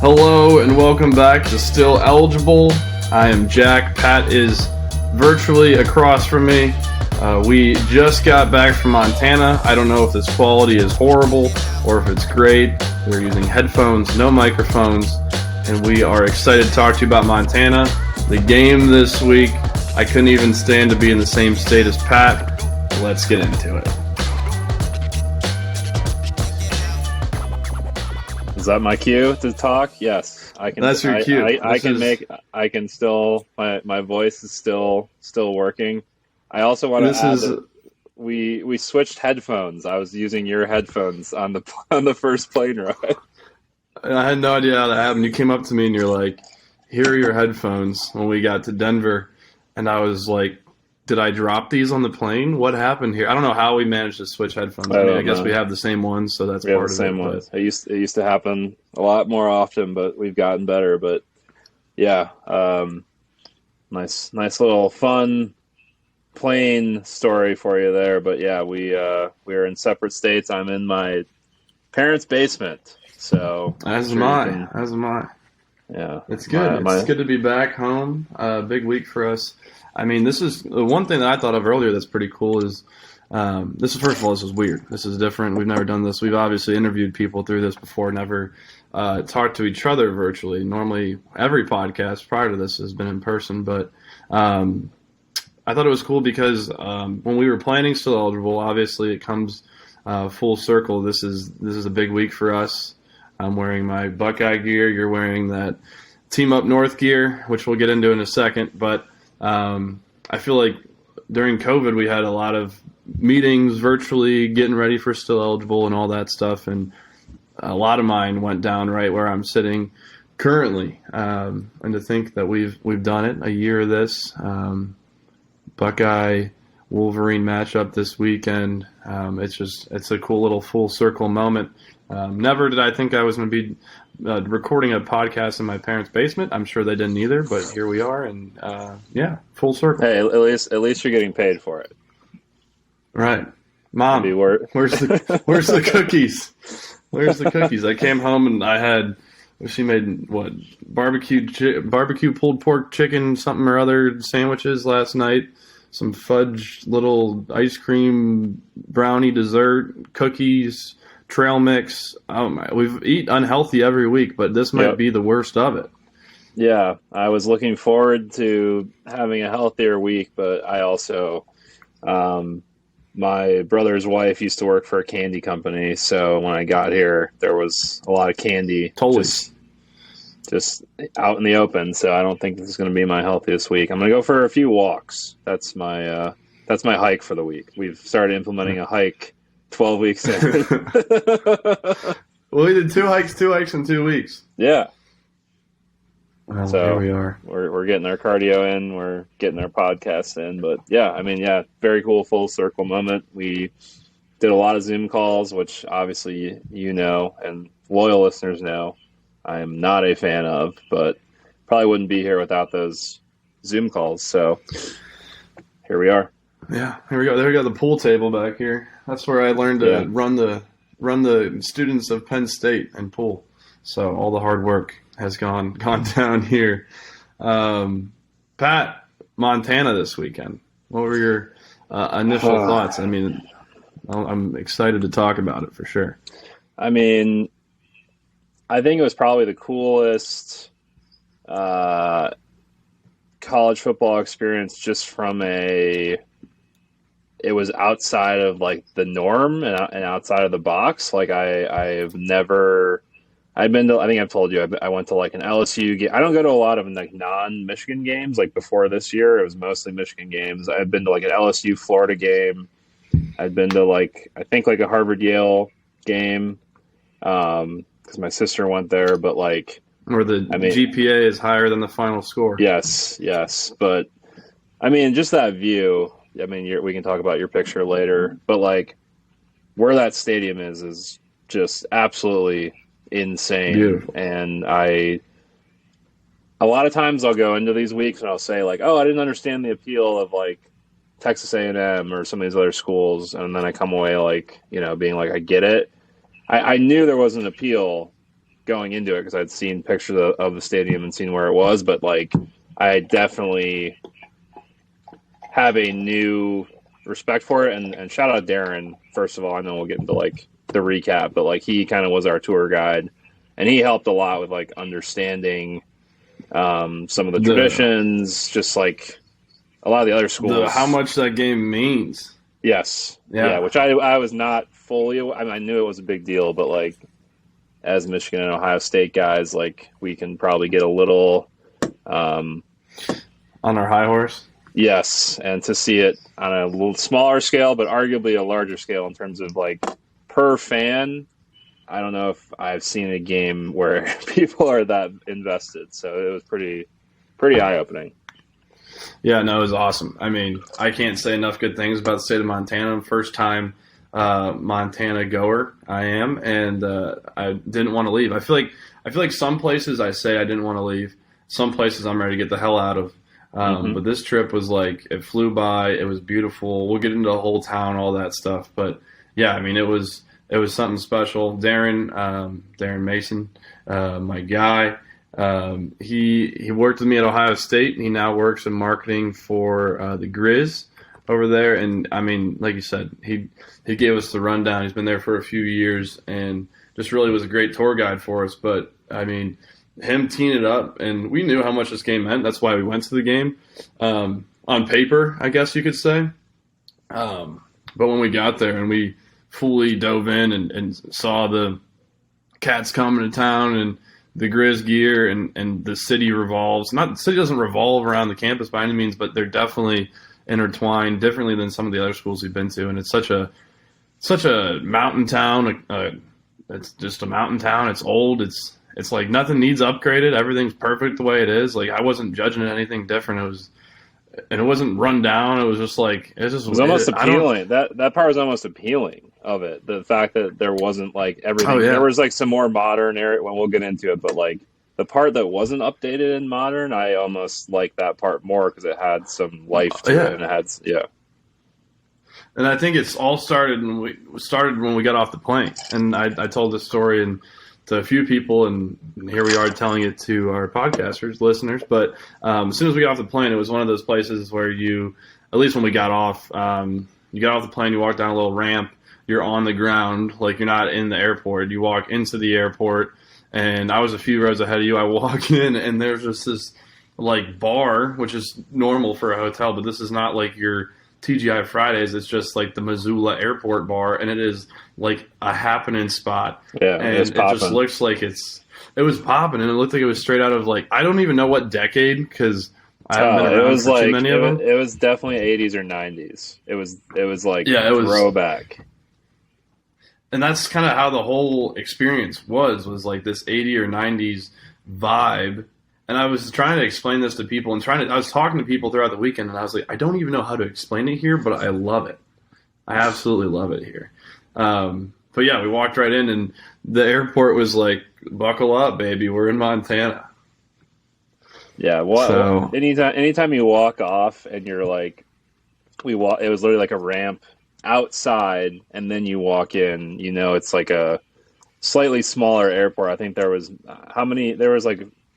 Hello and welcome back to Still Eligible. I am Jack. Pat is virtually across from me. We just got back from Montana. I don't know if this quality is horrible or if it's great. We're using headphones, no microphones, and we are excited to talk to you about Montana. The game this week, I couldn't even stand to be in the same state as Pat. Let's get into it. Is that my cue to talk? Yes, I can. That's your cue. I can still. My voice is still working. I also want to add that we switched headphones. I was using your headphones on the first plane ride. I had no idea how that happened. You came up to me and you're like, "Here are your headphones." When we got to Denver, and I was like, "Did I drop these on the plane? What happened here?" I don't know how we managed to switch headphones. I guess we have the same ones, so that's part of it. We have the same ones. It used to happen a lot more often, but we've gotten better. But yeah, nice little fun plane story for you there. But yeah, we are in separate states. I'm in my parents' basement, so as am I. Yeah, it's good. It's good to be back home. Big week for us. I mean, this is one thing that I thought of earlier that's pretty cool is this is weird. This is different. We've never done this. We've obviously interviewed people through this before, never talked to each other virtually. Normally, every podcast prior to this has been in person, but I thought it was cool because when we were planning Still Eligible, obviously it comes full circle. This is a big week for us. I'm wearing my Buckeye gear. You're wearing that Team Up North gear, which we'll get into in a second, but I feel like during COVID we had a lot of meetings virtually getting ready for Still Eligible and all that stuff, and a lot of mine went down right where I'm sitting currently. And to think that we've done it, a year of this, Buckeye Wolverine matchup this weekend. It's a cool little full circle moment. Never did I think I was going to be recording a podcast in my parents' basement. I'm sure they didn't either, but here we are, and yeah, full circle. Hey, at least you're getting paid for it, right? Mom, where's the cookies? Where's the cookies? I came home and she made barbecue pulled pork chicken something or other sandwiches last night. Some fudge little ice cream brownie dessert, cookies, trail mix. Oh my, we've eat unhealthy every week, but this might be the worst of it. Yeah, I was looking forward to having a healthier week, but I also, my brother's wife used to work for a candy company, so when I got here, there was a lot of candy. Totally. Just out in the open, so I don't think this is going to be my healthiest week. I'm going to go for a few walks. That's my hike for the week. We've started implementing a hike 12 weeks in. Well, we did two hikes in 2 weeks. Yeah. Well, so here we are. We're getting our cardio in. We're getting our podcast in. But yeah, I mean, yeah, very cool full circle moment. We did a lot of Zoom calls, which obviously you know and loyal listeners know I am not a fan of, but probably wouldn't be here without those Zoom calls. So here we are. Yeah, here we go. There we go. The pool table back here. That's where I learned to run the students of Penn State and pool. So all the hard work has gone down here. Pat, Montana this weekend. What were your initial thoughts? I mean, I'm excited to talk about it for sure. I mean, I think it was probably the coolest college football experience just from it was outside of like the norm and outside of the box. Like I've been to, I think I've told you, I went to like an LSU game. I don't go to a lot of like non-Michigan games. Like before this year, it was mostly Michigan games. I've been to like an LSU Florida game. I've been to like, I think like a Harvard Yale game. Because my sister went there, but like where the GPA is higher than the final score. Yes, but I mean, just that view. I mean, we can talk about your picture later, but like where that stadium is just absolutely insane. Beautiful. And a lot of times I'll go into these weeks and I'll say like, oh, I didn't understand the appeal of like Texas A&M or some of these other schools, and then I come away like, you know, being like, I get it. I knew there was an appeal going into it because I'd seen pictures of the stadium and seen where it was, but like I definitely have a new respect for it. And shout out Darren, first of all. I know we'll get into like the recap, but like he kind of was our tour guide, and he helped a lot with like understanding some of the traditions, just like a lot of the other schools. How much that game means. Yes. Yeah, which I was not fully – I mean, I knew it was a big deal, but, like, as Michigan and Ohio State guys, like, we can probably get a little on our high horse? Yes, and to see it on a little smaller scale, but arguably a larger scale in terms of, like, per fan, I don't know if I've seen a game where people are that invested. So it was pretty eye-opening. Yeah, no, it was awesome. I mean, I can't say enough good things about the state of Montana. First time Montana goer I am, and I didn't want to leave. I feel like some places I say I didn't want to leave. Some places I'm ready to get the hell out of. But this trip was like, it flew by. It was beautiful. We'll get into the whole town, all that stuff. But yeah, I mean, it was something special. Darren Mason, my guy. He worked with me at Ohio State. He now works in marketing for the Griz over there. And I mean, like you said, he gave us the rundown. He's been there for a few years and just really was a great tour guide for us. But I mean, him teeing it up, and we knew how much this game meant. That's why we went to the game on paper, I guess you could say. But when we got there and we fully dove in and saw the Cats coming to town and the Griz gear and the city revolves. Not the city doesn't revolve around the campus by any means, but they're definitely intertwined differently than some of the other schools we've been to. And it's such a mountain town. It's just a mountain town. It's old. It's like nothing needs upgraded. Everything's perfect the way it is. Like I wasn't judging anything different. It wasn't run down. It was just like it was almost appealing. That part was almost appealing of it. The fact that there wasn't like everything. Oh, yeah. There was like some more modern area. Well, we'll get into it, but like the part that wasn't updated and modern, I almost like that part more because it had some life to it, and it had And I think it's all started when we got off the plane. And I told this story to a few people, and here we are telling it to our podcasters, listeners. But as soon as we got off the plane, it was one of those places where at least when we got off, you got off the plane, you walk down a little ramp, you're on the ground, like you're not in the airport. You walk into the airport, and I was a few rows ahead of you. I walk in, and there's just this like bar, which is normal for a hotel, but this is not like your TGI Fridays. It's just like the Missoula Airport bar, and it is like a happening spot. Yeah, and it just looks like it was popping, and it looked like it was straight out of like I don't even know what decade because I haven't been around for too many of them. It was definitely 80s or 90s. It was like throwback. And that's kind of how the whole experience was like this 80s or 90s vibe. And I was trying to explain this to people I was talking to people throughout the weekend, and I was like, I don't even know how to explain it here, but I love it. I absolutely love it here. But yeah, we walked right in, and the airport was like, buckle up, baby. We're in Montana. Yeah. Well, anytime you walk off and you're like, it was literally like a ramp outside, and then you walk in, it's like a slightly smaller airport. I think there was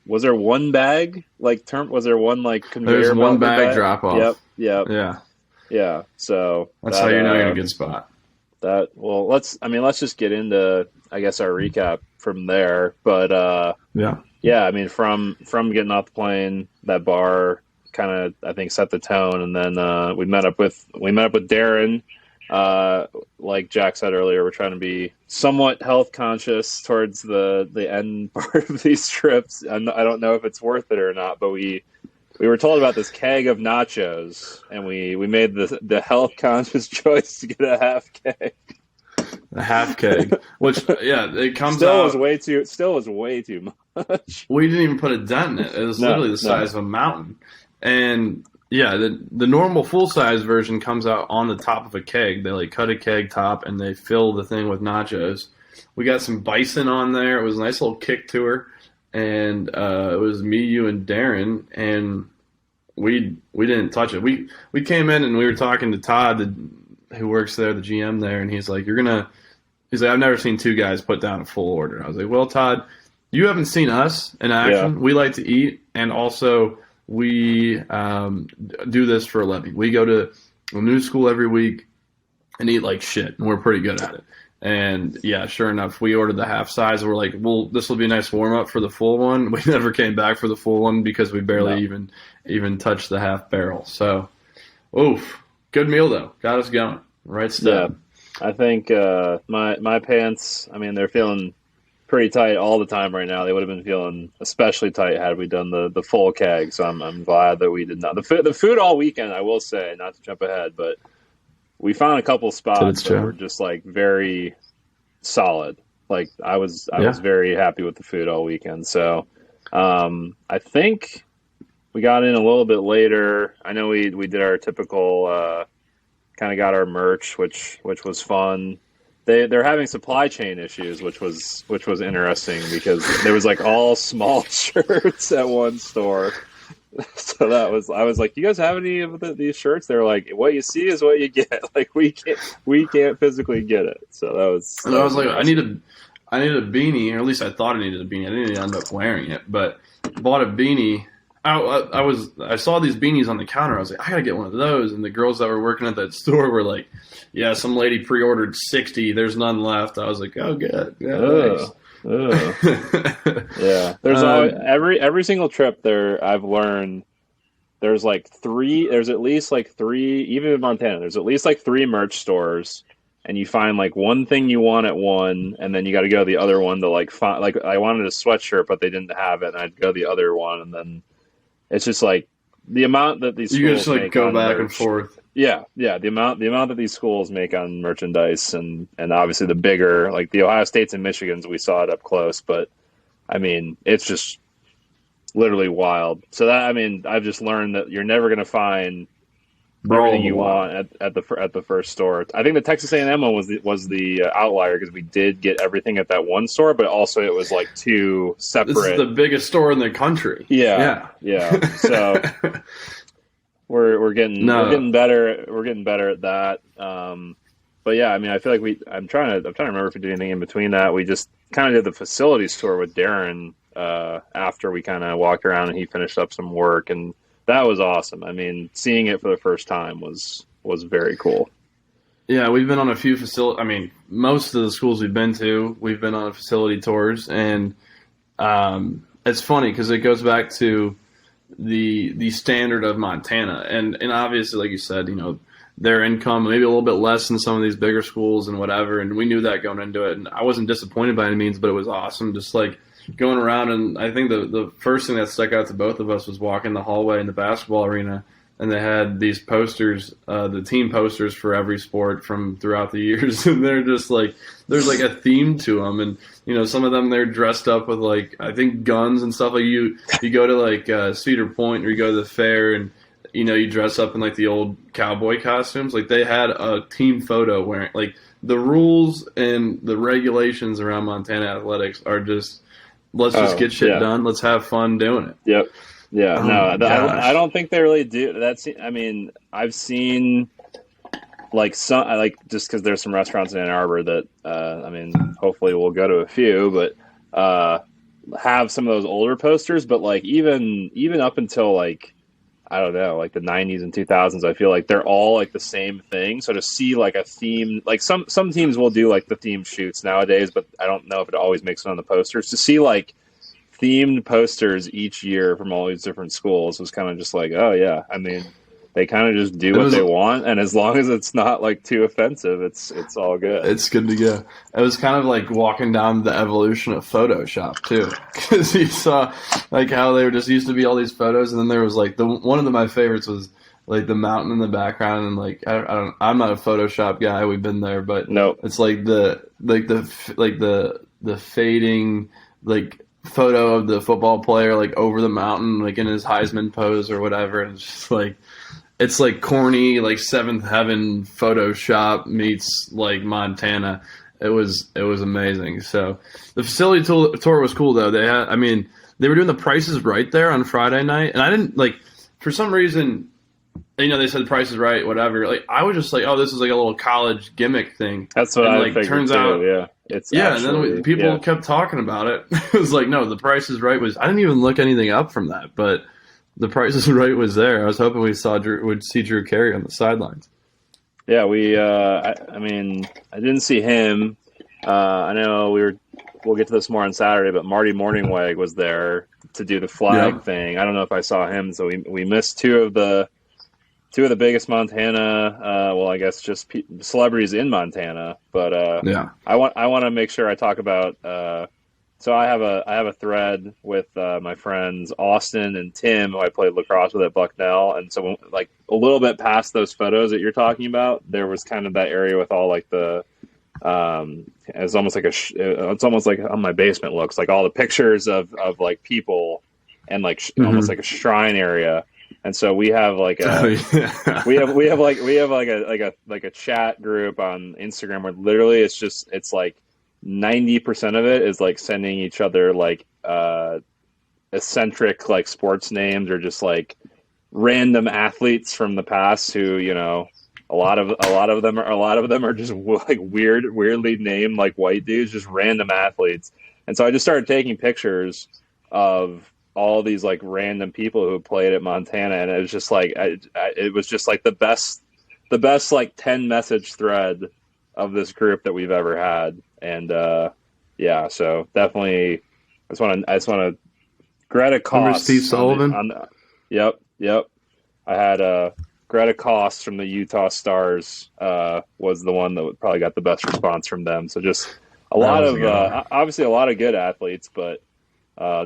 was there one bag was there one like conveyor? There's one bag drop off. Yep. Yeah. So that's how you know you're in a good spot. Let's just get into I guess our recap from there. But yeah, I mean from getting off the plane, that bar kind of I think set the tone, and then we met up with Darren. Like Jack said earlier, we're trying to be somewhat health conscious towards the end part of these trips. I don't know if it's worth it or not, but we were told about this keg of nachos, and we made the health conscious choice to get a half keg. A half keg, which it comes still out. was way too much. We didn't even put a dent in it. It was literally the size of a mountain, and. Yeah, the normal full-size version comes out on the top of a keg. They like cut a keg top and they fill the thing with nachos. We got some bison on there. It was a nice little kick to her, and it was me, you, and Darren, and we didn't touch it. We came in and we were talking to Todd, who works there, the GM there, and he's like, I've never seen two guys put down a full order. I was like, well, Todd, you haven't seen us in action. Yeah. We like to eat, and also we do this for a living. We go to a new school every week and eat like shit, and we're pretty good at it. And yeah, sure enough, we ordered the half size. We're like, well, this will be a nice warm up for the full one. We never came back for the full one because we barely even touched the half barrel. So, oof, good meal though. Got us going. Right step. Yeah, I think my pants. I mean, they're feeling pretty tight all the time right now. They would have been feeling especially tight had we done the full keg. So I'm glad that we did not. The food all weekend, I will say, not to jump ahead, but we found a couple spots that were just like very solid. Like I was very happy with the food all weekend. So I think we got in a little bit later. I know we did our typical kind of got our merch, which was fun. They're having supply chain issues, which was interesting because there was like all small shirts at one store. So I was like, "You guys have any of these shirts?" They're like, "What you see is what you get. Like we can't physically get it." So that was. And I was like, I need a beanie, or at least I thought I needed a beanie. I didn't end up wearing it, but bought a beanie. I saw these beanies on the counter. I was like, I gotta get one of those. And the girls that were working at that store were like, "Yeah, some lady pre-ordered 60. There's none left." I was like, "Oh, good. Yeah, yeah. There's always, every single trip there. I've learned there's like three. There's at least like three. Even in Montana, there's at least like three merch stores, and you find like one thing you want at one, and then you got to go to the other one to like find. Like I wanted a sweatshirt, but they didn't have it, and I'd go to the other one, and then it's just like the amount that these schools you just like go back merch, and forth. Yeah. The amount that these schools make on merchandise, and obviously the bigger, like the Ohio States and Michigans, we saw it up close, but I mean, it's just literally wild. So that, I mean, I've just learned that you're never going to find everything you want at the first store. I think the Texas A&M one was the outlier because we did get everything at that one store, but also it was like two separate. This is the biggest store in the country. Yeah. So we're getting better. We're getting better at that. But yeah, I mean, I feel like I'm trying to remember if we did anything in between that. We just kind of did the facilities tour with Darren after we kind of walked around and he finished up some work, and that was awesome. I mean, seeing it for the first time was very cool. Yeah, we've been on a few facility. I mean, most of the schools we've been to, we've been on facility tours, and it's funny because it goes back to the standard of Montana, and obviously, like you said, you know, their income maybe a little bit less than some of these bigger schools and whatever, and we knew that going into it, and I wasn't disappointed by any means, but it was awesome, just like going around. And I think the first thing that stuck out to both of us was walking the hallway in the basketball arena, and they had these posters, the team posters for every sport from throughout the years, and they're just like, there's like a theme to them, and you know, some of them they're dressed up with like, I think guns and stuff. Like you go to like Cedar Point, or you go to the fair, and you know, you dress up in like the old cowboy costumes. Like they had a team photo wearing, like, the rules and the regulations around Montana athletics are just, let's just get shit done. Let's have fun doing it. Yep. Yeah. I don't think they really do. I mean, I've seen like some, like, just because there's some restaurants in Ann Arbor that, I mean, hopefully we'll go to a few, but have some of those older posters. But like even up until like, I don't know, like the 90s and 2000s, I feel like they're all like the same thing. So to see like a theme, like some teams will do like the theme shoots nowadays, but I don't know if it always makes it on the posters. To see like themed posters each year from all these different schools was kind of just like, oh yeah, I mean, they kind of just do what they want, and as long as it's not like too offensive, it's all good. It's good to go. It was kind of like walking down the evolution of Photoshop too, because you saw like how they were just used to be all these photos, and then there was like one of my favorites was like the mountain in the background, and like I'm not a Photoshop guy. We've been there, but nope. It's like the fading like photo of the football player like over the mountain, like in his Heisman pose or whatever, and it's just like. It's like corny, like Seventh Heaven Photoshop meets like Montana. It was amazing. So the facility tour was cool though. They were doing the prices right there on Friday night, and I didn't like, for some reason, they said Price is Right, whatever. Like, I was just like, oh, this is like a little college gimmick thing. That's what and I like figured turns too. out, Yeah, it's yeah. actually, And then people kept talking about it. It was like, no, the Price is Right was. I didn't even look anything up from that, but the Price is Right was there. I was hoping would see Drew Carey on the sidelines. Yeah, I mean, I didn't see him. I know we'll get to this more on Saturday, but Marty Morningweg was there to do the flag thing. I don't know if I saw him, so we missed two of the biggest Montana. Well, I guess just celebrities in Montana. But I want to make sure I talk about. So I have a thread with my friends Austin and Tim, who I played lacrosse with at Bucknell, and so like a little bit past those photos that you're talking about, there was kind of that area with all like the. It's almost like it's almost like how my basement looks, like all the pictures of like people and like almost like a shrine area. And so we have like we have like a chat group on Instagram where literally it's like 90% of it is like sending each other like eccentric like sports names or just like random athletes from the past who, a lot of them are just like weirdly named like white dudes, just random athletes. And so I just started taking pictures of all these like random people who played at Montana, and it was just like it was just like the best like 10 message thread of this group that we've ever had. And yeah, so definitely I just want to Greta Koss. Remember Steve Sullivan? Yep. I had Greta Koss from the Utah Stars was the one that probably got the best response from them. So just a lot of obviously a lot of good athletes, but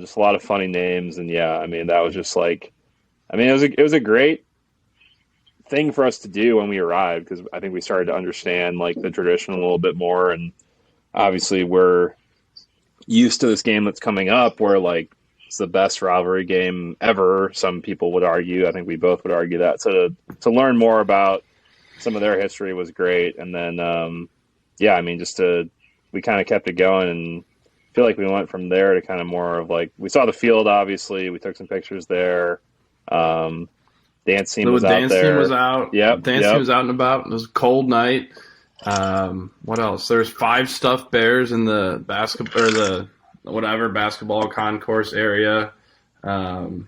just a lot of funny names. And yeah, I mean, that was just like, I mean, it was a great thing for us to do when we arrived, because I think we started to understand like the tradition a little bit more. And obviously we're used to this game that's coming up where like it's the best rivalry game ever. Some people would argue. I think we both would argue that. So to learn more about some of their history was great. And then, yeah, I mean, we kind of kept it going, and I feel like we went from there to kind of more of like, we saw the field, obviously. We took some pictures there. Dance team was out there. Dance team was out. Yep. Dance team was out and about. It was a cold night. What else? There's 5 stuffed bears in the basketball concourse area. The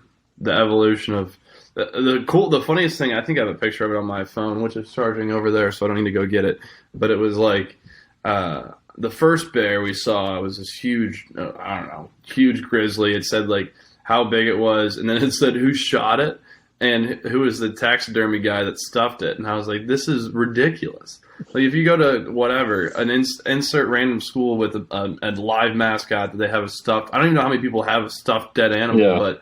evolution of the funniest thing, I think I have a picture of it on my phone, which is charging over there, so I don't need to go get it. But it was like the first bear we saw was this huge, huge grizzly. It said like how big it was, and then it said who shot it and who was the taxidermy guy that stuffed it. And I was like, this is ridiculous. Like, if you go to whatever, insert random school with a live mascot that they have a stuffed, I don't even know how many people have a stuffed dead animal, but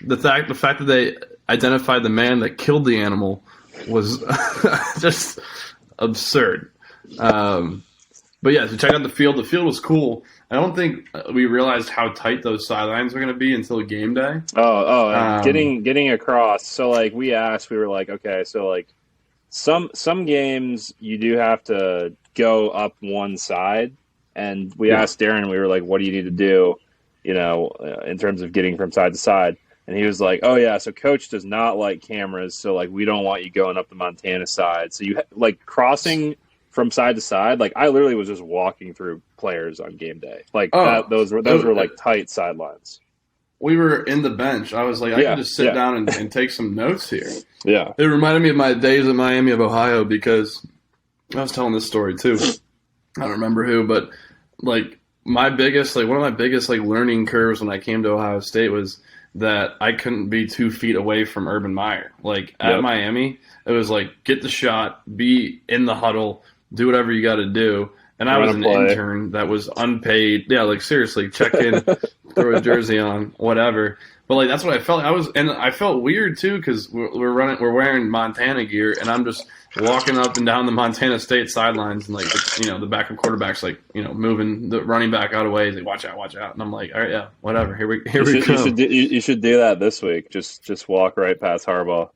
the fact that they identified the man that killed the animal was just absurd. But yeah, so check out the field. The field was cool. I don't think we realized how tight those sidelines were going to be until game day. Getting across. So like we were like, okay, so like some games you do have to go up one side, and we asked Darren, we were like, what do you need to do, in terms of getting from side to side? And he was like, oh yeah, so coach does not like cameras, so like we don't want you going up the Montana side. So you like crossing from side to side, like I literally was just walking through players on game day. Like those were like tight sidelines. We were in the bench. I was like, I can just sit down and take some notes here. Yeah. It reminded me of my days in Miami of Ohio, because I was telling this story too. I don't remember who, but like one of my biggest like learning curves when I came to Ohio State was that I couldn't be 2 feet away from Urban Meyer. Like at Miami, it was like, get the shot, be in the huddle, do whatever you got to do. And I was an intern that was unpaid. Yeah, like seriously, check in, throw a jersey on, whatever. But like that's what I felt. I felt weird too, because we're wearing Montana gear, and I'm just walking up and down the Montana State sidelines, and like the backup quarterback's like moving the running back out of the way. He's like, watch out, and I'm like, all right, yeah, whatever. Here we go. You should do that this week. Just walk right past Harbaugh.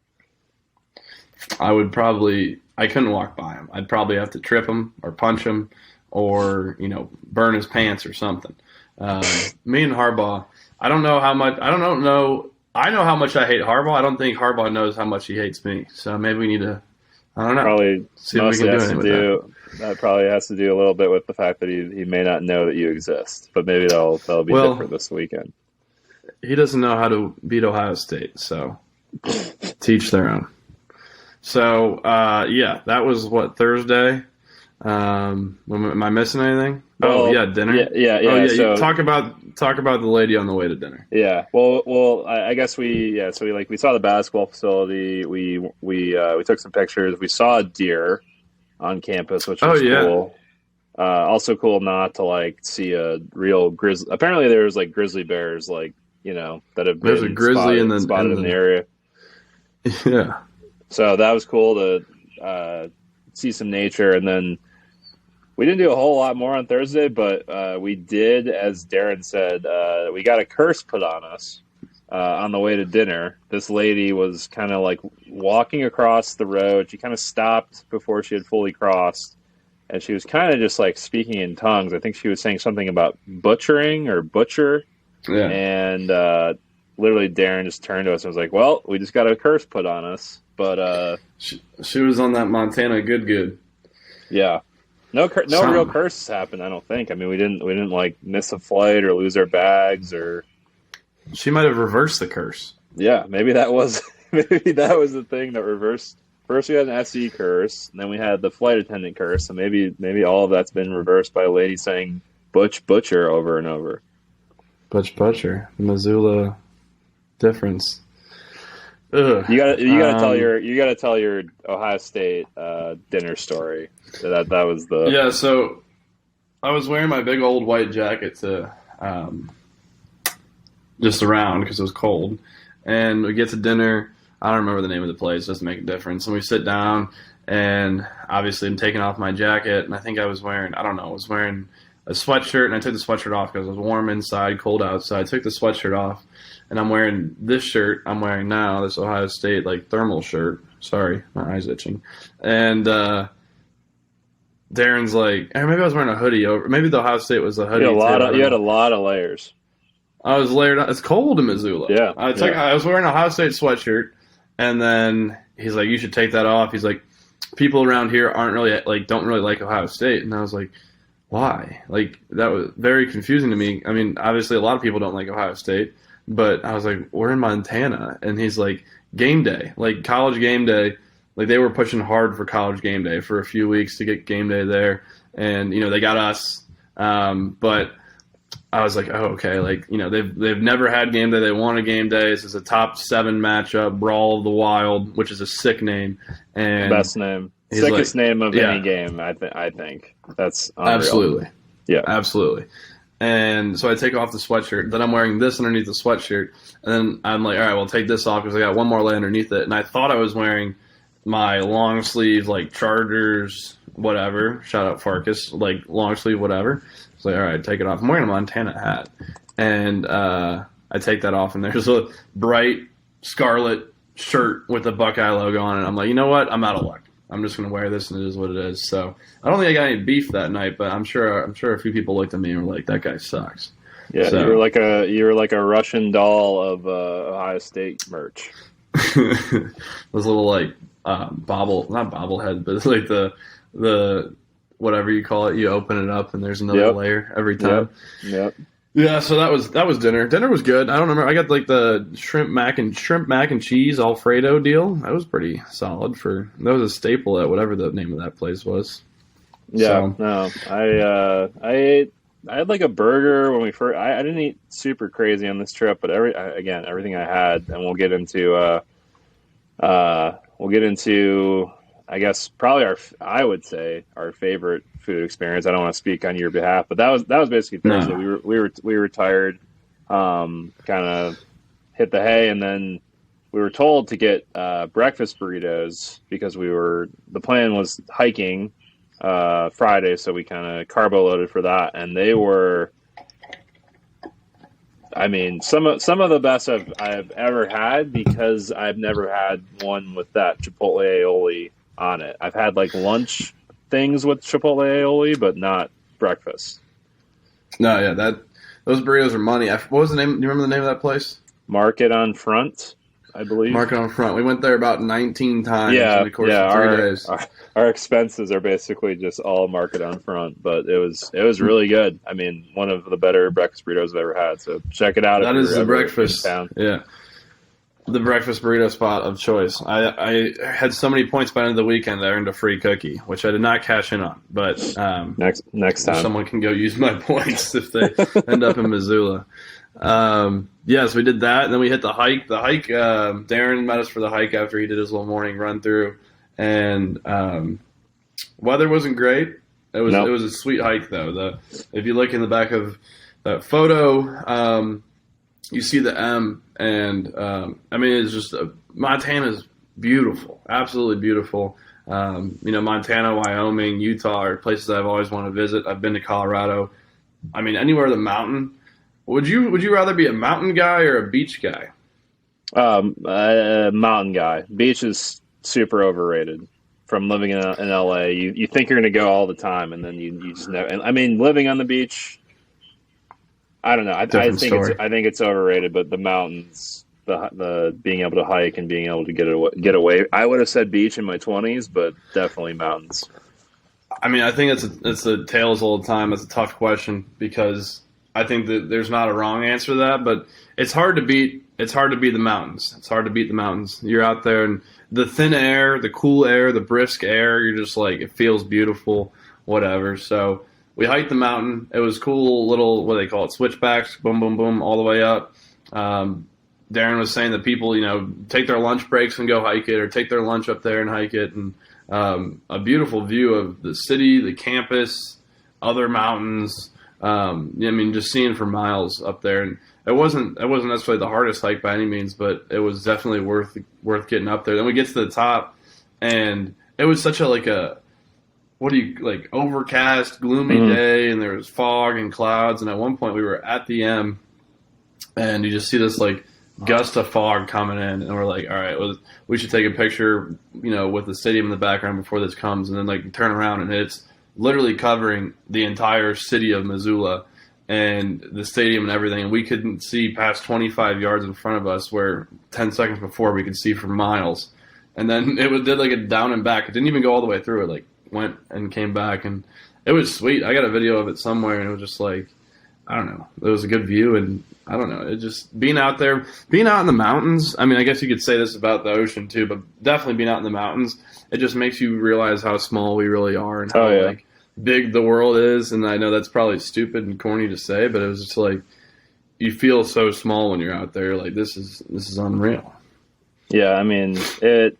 I couldn't walk by him. I'd probably have to trip him or punch him or, burn his pants or something. Me and Harbaugh, I don't know how much. I don't know I know how much I hate Harbaugh. I don't think Harbaugh knows how much he hates me. So maybe we need to, I don't know, Probably see if we can do anything with that. that probably has to do a little bit with the fact that he may not know that you exist. But maybe that'll be different this weekend. He doesn't know how to beat Ohio State, so teach their own. So, yeah, that was Thursday. Am I missing anything? Well, dinner. Yeah. Oh, yeah. So, Talk about the lady on the way to dinner. Yeah. Well, I guess we saw the basketball facility. We took some pictures. We saw a deer on campus, which was cool. Also cool not to see a real grizzly. Apparently, there's grizzly bears, that have There's been a grizzly spotted in the area. Yeah. So that was cool to see some nature, and then we didn't do a whole lot more on Thursday, but we did, as Darren said, we got a curse put on us on the way to dinner. This lady was kind of walking across the road. She kind of stopped before she had fully crossed, and she was kind of just speaking in tongues. I think she was saying something about butchering or butcher. Yeah. And literally Darren just turned to us and was like, well, we just got a curse put on us. But she was on that Montana good. Yeah. No real curses happened, I don't think. I mean, we didn't miss a flight or lose our bags or. She might have reversed the curse. Yeah, maybe that was the thing that reversed. First we had an SE curse, and then we had the flight attendant curse, so maybe all of that's been reversed by a lady saying butcher over and over. Butcher, Missoula difference. Ugh. You gotta tell your Ohio State dinner story. That was the Yeah. So I was wearing my big old white jacket to just around because it was cold, and we get to dinner. I don't remember the name of the place. Doesn't make a difference. And we sit down, and obviously I'm taking off my jacket, and I think I was wearing a sweatshirt, and I took the sweatshirt off because it was warm inside, cold outside. I took the sweatshirt off, and I'm wearing this shirt I'm wearing now, this Ohio State thermal shirt. Sorry, my eye's itching. And Darren's maybe I was wearing a hoodie over. Maybe the Ohio State was a hoodie. You had a lot of layers. I was layered up. It's cold in Missoula. Yeah. I was wearing a Ohio State sweatshirt, and then he's like, you should take that off. He's like, people around here aren't really don't really like Ohio State. And I was like, why? That was very confusing to me. I mean, obviously a lot of people don't like Ohio State, but I was like, we're in Montana. And he's like, game day, college game day. They were pushing hard for college game day for a few weeks to get game day there. And, they got us. But I was like, oh, okay. They've never had game day. They want a game day. This is a top 7 matchup, Brawl of the Wild, which is a sick name. And best name. Sickest name of any game, I think. That's unreal. Absolutely. Yeah. Absolutely. And so I take off the sweatshirt. Then I'm wearing this underneath the sweatshirt. And then I'm like, all right, well, take this off because I got one more layer underneath it. And I thought I was wearing my long sleeve, Chargers, whatever. Shout out Farkas, long sleeve, whatever. It's all right, take it off. I'm wearing a Montana hat. And I take that off, and there's a bright scarlet shirt with the Buckeye logo on it. I'm like, you know what? I'm out of luck. I'm just going to wear this, and it is what it is. So I don't think I got any beef that night, but I'm sure a few people looked at me and were like, that guy sucks. Yeah, so. you were like a Russian doll of Ohio State merch. Those little not bobblehead, but it's the whatever you call it. You open it up and there's another layer every time. Yep. Yeah, so that was dinner. Dinner was good. I don't remember. I got the shrimp mac and cheese Alfredo deal. That was pretty solid that was a staple at whatever the name of that place was. Yeah, so. No, I had a burger when we first. I didn't eat super crazy on this trip, but everything I had, and we'll get into I guess probably I would say our favorite food experience. I don't want to speak on your behalf, but that was basically Thursday. No. We were tired, kind of hit the hay, and then we were told to get breakfast burritos because the plan was hiking Friday, so we kind of carbo loaded for that, and they were. I mean, some of the best I've ever had because I've never had one with that Chipotle aioli on it. I've had lunch things with Chipotle aioli, but not breakfast. No, yeah, those burritos are money. What was the name? Do you remember the name of that place? Market on Front, I believe. Market on Front. We went there about 19 times Yeah, in the course yeah. of 3 days. Our expenses are basically just all Market on Front, but it was really good. I mean, one of the better breakfast burritos I've ever had. So check it out if That you're is the ever breakfast. in town. Yeah. The breakfast burrito spot of choice. I had so many points by the end of the weekend that I earned a free cookie, which I did not cash in on. But Next time, someone can go use my points if they end up in Missoula. So we did that, and then we hit the hike. Darren met us for the hike after he did his little morning run through, and weather wasn't great. It was a sweet hike though. If you look in the back of that photo, you see the M, and it's just Montana's beautiful, absolutely beautiful. Montana, Wyoming, Utah are places I've always wanted to visit. I've been to Colorado. I mean, anywhere the mountain. Would you rather be a mountain guy or a beach guy? Mountain guy. Beach is super overrated. From living in LA, you think you're going to go all the time, and then you just never. And I mean, living on the beach, I don't know. I think it's overrated. But the mountains, the being able to hike and being able to get away. I would have said beach in my 20s, but definitely mountains. I mean, I think it's a tales all the time. It's a tough question because I think that there's not a wrong answer to that, but it's hard to beat. It's hard to beat the mountains. It's hard to beat the mountains. You're out there and the thin air, the cool air, the brisk air. You're just like, it feels beautiful, whatever. So we hiked the mountain. It was cool little, what do they call it, switchbacks, boom, boom, boom, all the way up. Darren was saying that people, take their lunch breaks and go hike it, or take their lunch up there and hike it. And a beautiful view of the city, the campus, other mountains. Just seeing for miles up there, and it wasn't necessarily the hardest hike by any means, but it was definitely worth getting up there. Then we get to the top, and it was such overcast, gloomy day, and there was fog and clouds. And at one point, we were at the M, and you just see this gust of fog coming in, and we're like, all right, well, we should take a picture, with the stadium in the background before this comes, and then turn around, and it's literally covering the entire city of Missoula and the stadium and everything. And we couldn't see past 25 yards in front of us, where 10 seconds before we could see for miles. And then it did a down and back. It didn't even go all the way through. It went and came back, and it was sweet. I got a video of it somewhere, and it was just I don't know. It was a good view, and I don't know. It just being out there, being out in the mountains. I mean, I guess you could say this about the ocean too, but definitely being out in the mountains, it just makes you realize how small we really are and how big the world is. And I know that's probably stupid and corny to say, but it was just you feel so small when you're out there. This is unreal. Yeah, I mean the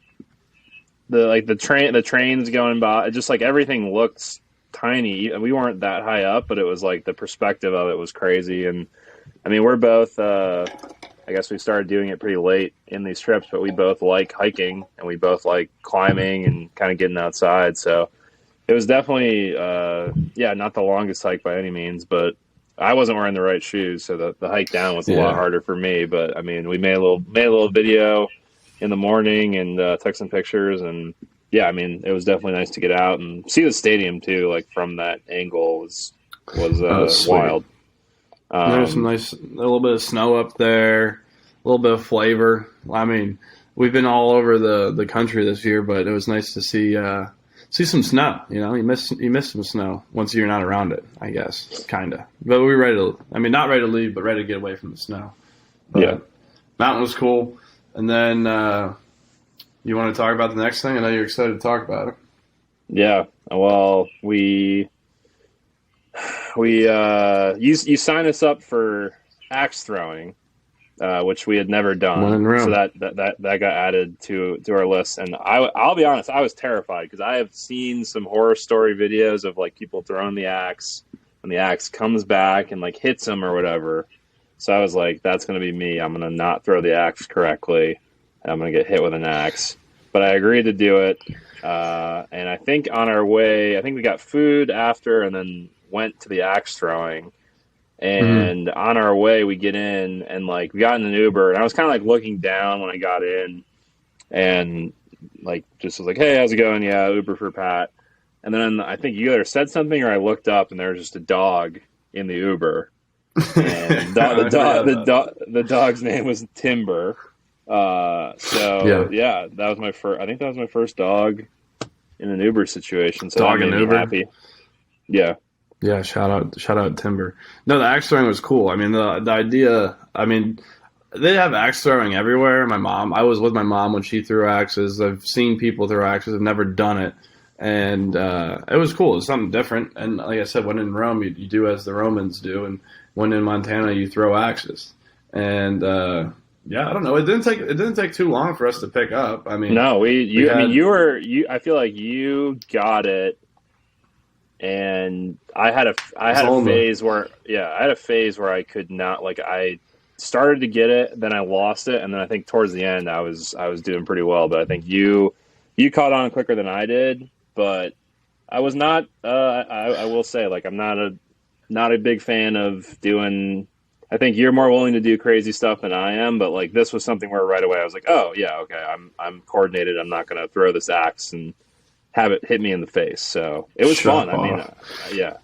trains going by, just everything looks tiny. We weren't that high up, but it was the perspective of it was crazy. And I mean, we're both I guess we started doing it pretty late in these trips, but we both like hiking and we both like climbing and kind of getting outside. So it was definitely not the longest hike by any means, but I wasn't wearing the right shoes, so the hike down was a lot harder for me. But I mean, we made a little video in the morning and took some pictures, and I mean, it was definitely nice to get out and see the stadium too. From that angle was wild. There's some a little bit of snow up there, a little bit of flavor. I mean, we've been all over the country this year, but it was nice to see some snow. You miss some snow once you're not around it, I guess, kind of. But we were not ready to leave, but ready to get away from the snow. But mountain was cool. And then you want to talk about the next thing? I know you're excited to talk about it. Yeah. Well, you signed us up for axe throwing, which we had never done. So that got added to our list. And I'll be honest, I was terrified because I have seen some horror story videos of people throwing the axe and the axe comes back and hits them or whatever. So I was like, that's going to be me. I'm going to not throw the axe correctly, and I'm going to get hit with an axe. But I agreed to do it. And I think on our way, we got food after and then went to the axe throwing. And on our way, we get in and we got in an Uber. And I was kind of looking down when I got in and just was like, hey, how's it going? Yeah, Uber for Pat. And then I think you either said something or I looked up and there was just a dog in the Uber. and the dog's name was Timber. Yeah, that was my first. I think that was my first dog in an Uber situation. So Dog that in made me Uber? happy. Yeah. Yeah, shout out Timber. No, the axe throwing was cool. I mean, the idea. I mean, they have axe throwing everywhere. I was with my mom when she threw axes. I've seen people throw axes. I've never done it, and it was cool. It was something different. And like I said, when in Rome, you do as the Romans do, and when in Montana, you throw axes. And yeah, I don't know. It didn't take too long for us to pick up. I mean, No, I feel like you got it. And I had a phase where I could not, like, I started to get it, then I lost it, and then I think towards the end I was doing pretty well. But I think you caught on quicker than I did. But I was not. I will say, like, I'm not a big fan of doing. I think you're more willing to do crazy stuff than I am. But like, this was something where right away I was like, oh yeah, okay, I'm coordinated. I'm not going to throw this axe and have it hit me in the face. So it was fun. I mean, yeah,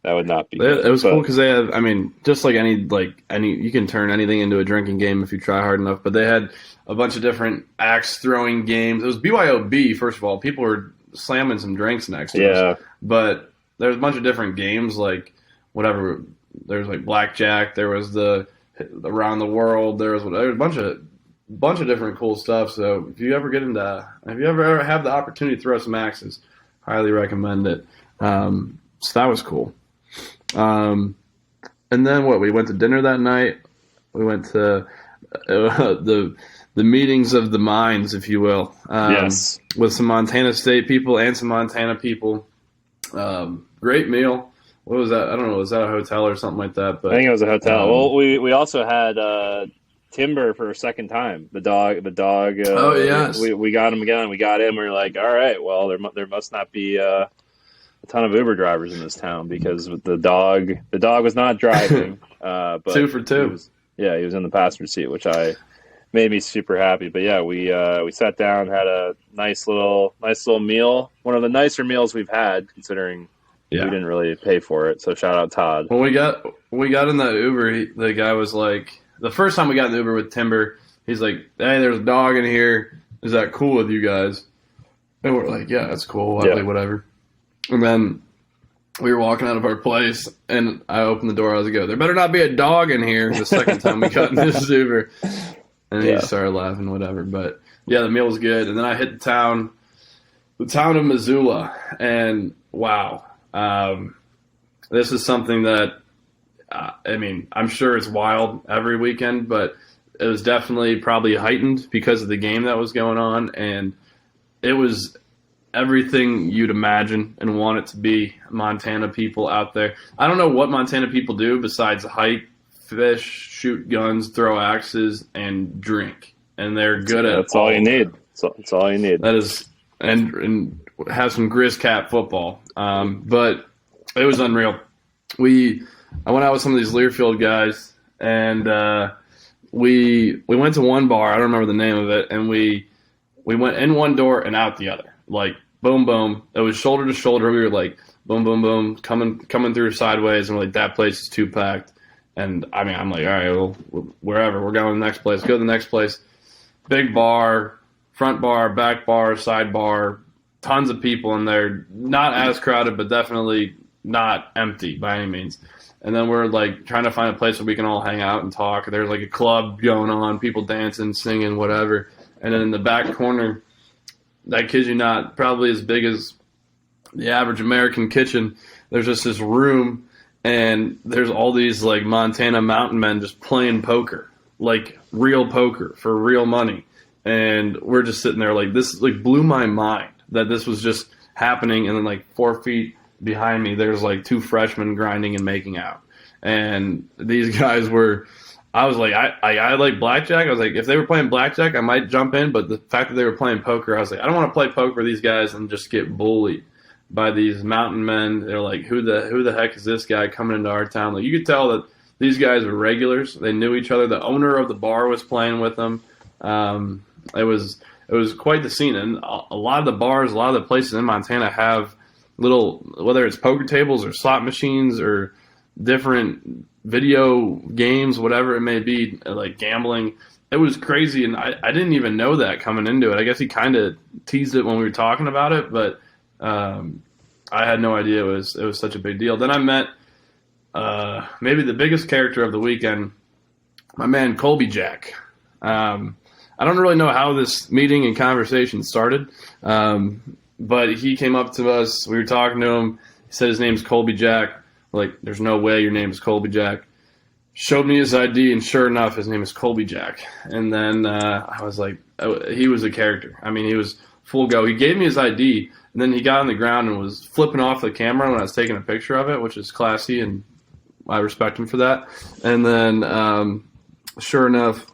that would not be. It was cool because they had. I mean, just like any, you can turn anything into a drinking game if you try hard enough. But they had a bunch of different axe throwing games. It was BYOB. First of all, people were slamming some drinks next to us. But there was a bunch of different games, like whatever. There was like blackjack. There was the around the world. There was a bunch of different cool stuff. So if you ever have the opportunity to throw some axes, highly recommend it. So that was cool. And then we went to dinner that night. We went to the meetings of the minds, if you will. Yes. With some Montana State people and some Montana people. Great meal. What was that? I don't know. Was that a hotel or something like that? But I think it was a hotel. Well, we also had Timber for a second time. The dog. Oh yes. We got him again. We got him. We were like, all right. Well, there must not be a ton of Uber drivers in this town because the dog was not driving. But 2 for 2. He was in the passenger seat, which made me super happy. But yeah, we sat down, had a nice little meal. One of the nicer meals we've had, considering we didn't really pay for it. So shout out Todd. When we got in the Uber, the guy was like, the first time we got in the Uber with Timber, he's like, hey, there's a dog in here. Is that cool with you guys? And we're like, yeah, that's cool. Whatever. And then we were walking out of our place, and I opened the door. I was like, there better not be a dog in here. The second time we got in this Uber. And he started laughing, whatever. But, yeah, the meal was good. And then I hit the town of Missoula. And, wow. This is something that, I mean, I'm sure it's wild every weekend, but it was definitely probably heightened because of the game that was going on. And it was everything you'd imagine and want it to be. Montana people out there. I don't know what Montana people do besides hike, fish, shoot guns, throw axes, and drink. And they're good at That's all you need. That's all you need. That is, and have some Griz cat football. But it was unreal. I went out with some of these Learfield guys, and we went to one bar. I don't remember the name of it, and we went in one door and out the other. Like, boom, boom. It was shoulder to shoulder. We were like, boom, boom, boom, coming through sideways, and we're like, that place is too packed. And, I mean, I'm like, all right, well, wherever. We're going to the next place. Go to the next place. Big bar, front bar, back bar, side bar, tons of people in there. Not as crowded, but definitely not empty by any means. And then we're, like, trying to find a place where we can all hang out and talk. There's, like, a club going on, people dancing, singing, whatever. And then in the back corner, I kid you not, probably as big as the average American kitchen, there's just this room, and there's all these, like, Montana mountain men just playing poker, like real poker for real money. And we're just sitting there like, this like blew my mind that this was just happening. And then like 4 feet behind me, there's like 2 freshmen grinding and making out. And these guys were, I was like, I like blackjack. I was like, if they were playing blackjack, I might jump in. But the fact that they were playing poker, I was like, I don't want to play poker with these guys and just get bullied by these mountain men. They're like, who the heck is this guy coming into our town? Like, you could tell that these guys were regulars. They knew each other. The owner of the bar was playing with them. It was quite the scene. And a lot of the bars, a lot of the places in Montana have little, whether it's poker tables or slot machines or different video games, whatever it may be, like gambling. It was crazy, and I didn't even know that coming into it. I guess he kind of teased it when we were talking about it, but I had no idea it was such a big deal. Then I met maybe the biggest character of the weekend, my man Colby Jack. I don't really know how this meeting and conversation started, but he came up to us. We were talking to him. He said his name's Colby Jack. Like, there's no way your name is Colby Jack. Showed me his ID, and sure enough, his name is Colby Jack. And then I was like, he was a character. I mean, he was full go. He gave me his ID, and then he got on the ground and was flipping off the camera when I was taking a picture of it, which is classy, and I respect him for that. And then, sure enough,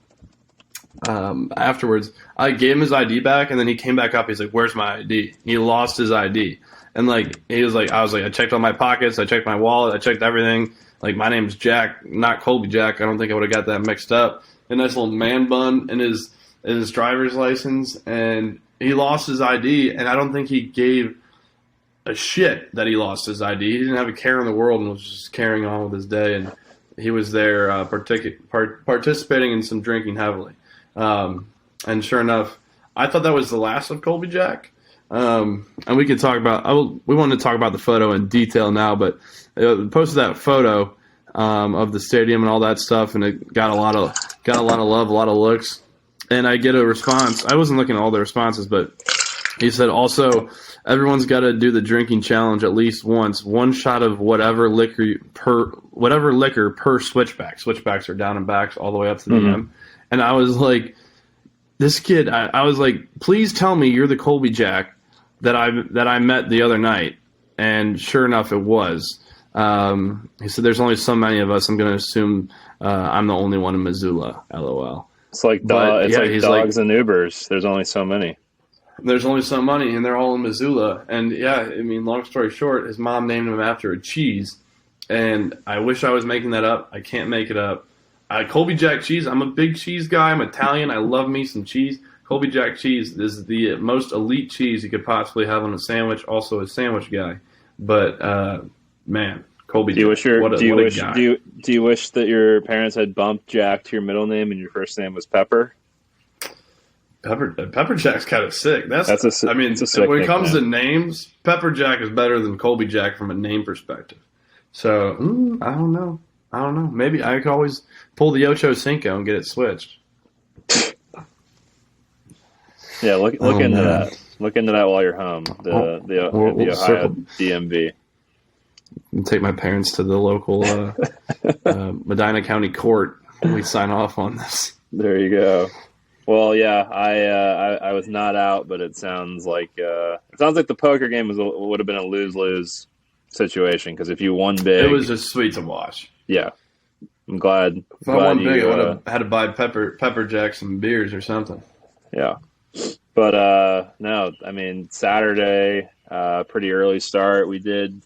afterwards, I gave him his ID back, and then he came back up. He's like, "Where's my ID?" He lost his ID, and like he was like, I was like, I checked all my pockets, I checked my wallet, I checked everything. Like, my name's Jack, not Colby Jack. I don't think I would have got that mixed up. A nice little man bun in his driver's license, and he lost his ID, and I don't think he gave a shit that he lost his ID. He didn't have a care in the world and was just carrying on with his day, and he was there participating in some drinking heavily. And sure enough, I thought that was the last of Colby Jack. And we could talk about. We wanted to talk about the photo in detail now, but posted that photo of the stadium and all that stuff, and it got a lot of love, a lot of looks. And I get a response. I wasn't looking at all the responses, but he said also everyone's got to do the drinking challenge at least once. One shot of whatever liquor per switchback. Switchbacks are down and backs all the way up to the M. And I was like, this kid. I was like, please tell me you're the Colby Jack that I met the other night. And sure enough, it was. He said, "There's only so many of us. I'm going to assume I'm the only one in Missoula." LOL. It's like dogs and Ubers. There's only so many. There's only so many, and they're all in Missoula. And yeah, I mean, long story short, his mom named him after a cheese. And I wish I was making that up. I can't make it up. Colby Jack cheese. I'm a big cheese guy. I'm Italian. I love me some cheese. Colby Jack cheese is the most elite cheese you could possibly have on a sandwich. Also a sandwich guy. But man, Colby Jack. Do you wish that your parents had bumped Jack to your middle name and your first name was Pepper? Pepper Jack's kind of sick. When it comes to names, Pepper Jack is better than Colby Jack from a name perspective. So I don't know. Maybe I could always pull the Ocho Cinco and get it switched. Yeah, look into that. Look into that while you're home. The Ohio DMV. And take my parents to the local Medina County Court when we sign off on this. There you go. Well, yeah, I was not out, but it sounds like the poker game would have been a lose-lose situation, because if you won big, it was just sweet to watch. Yeah, I'm glad. If I won big, I would have had to buy Pepper Jack some beers or something. Yeah, but no, I mean, Saturday, pretty early start. We did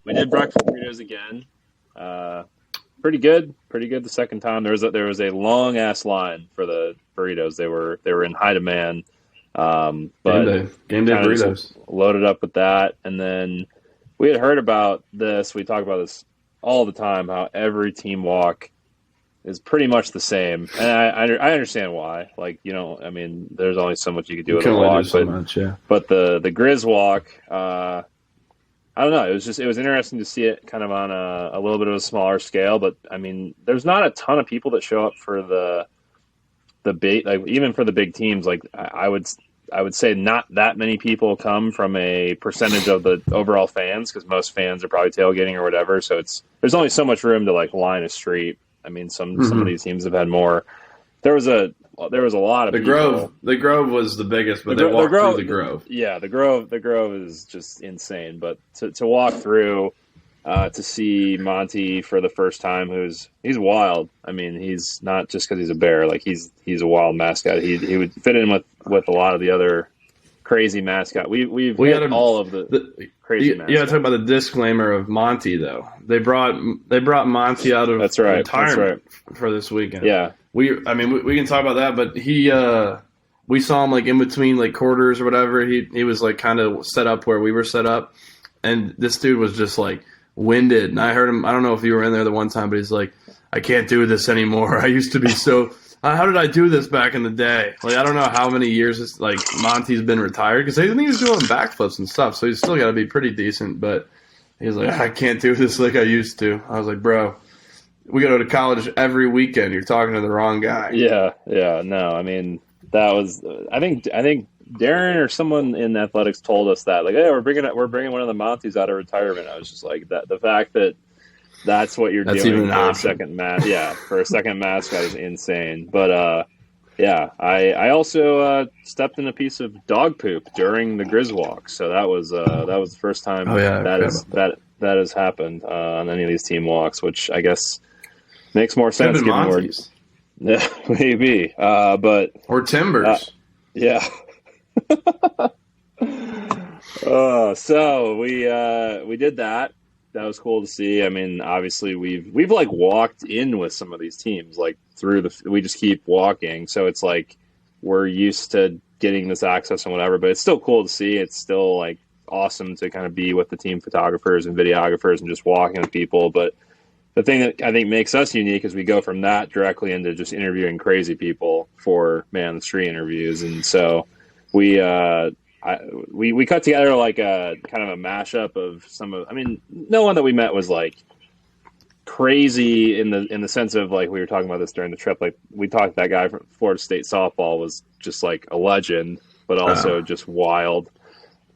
breakfast burritos again. Pretty good the second time. There was a long ass line for the burritos. They were in high demand. But game day burritos. Loaded up with that, and then we had heard about this. We talk about this all the time, how every team walk is pretty much the same, and I understand why. Like, I mean, there's only so much you could do with a walk, but the Griz walk, I don't know. It was interesting to see it kind of on a little bit of a smaller scale, but I mean, there's not a ton of people that show up for the big, like, even for the big teams. Like, I would say not that many people come from a percentage of the overall fans, because most fans are probably tailgating or whatever. So there's only so much room to like line a street. I mean, some of these teams have had more. There was a lot of people. The Grove was the biggest, but they walked through the Grove. Yeah, the Grove is just insane. But to walk through, to see Monty for the first time, he's wild. I mean, he's not just because he's a bear. Like, he's a wild mascot. He would fit in with a lot of the other crazy mascot. We had all of the crazy mascots. Yeah, talk about the disclaimer of Monty though. They brought Monty out of retirement for this weekend. Yeah. We can talk about that, but we saw him like in between like quarters or whatever. He was like kind of set up where we were set up, and this dude was just like winded. And I heard him. I don't know if you were in there the one time, but he's like, I can't do this anymore. I used to be so. How did I do this back in the day? Like, I don't know how many years it's like Monty's been retired, because I think he's doing backflips and stuff, so he's still got to be pretty decent. But he's like, I can't do this like I used to. I was like, bro, we go to college every weekend. You're talking to the wrong guy. Yeah, no. I mean, that was. I think Darren or someone in athletics told us that, like, hey, we're bringing one of the Monties out of retirement. I was just like, that the fact that that's what you're doing for a second for a second mascot is insane. But I also stepped in a piece of dog poop during the Griz walk, so that was the first time that has happened on any of these team walks, which I guess makes more sense given Monties. Yeah, maybe, but or Timbers. Yeah. So we did that. That was cool to see. I mean, obviously we've like walked in with some of these teams, like we just keep walking. So it's like we're used to getting this access and whatever, but it's still cool to see. It's still like awesome to kind of be with the team photographers and videographers and just walking with people. But the thing that I think makes us unique is we go from that directly into just interviewing crazy people for Man on the Street interviews. And so we cut together like a kind of a mashup of no one that we met was like crazy in the sense of, like, we were talking about this during the trip. Like, we talked, that guy from Florida State softball was just like a legend, but also just wild.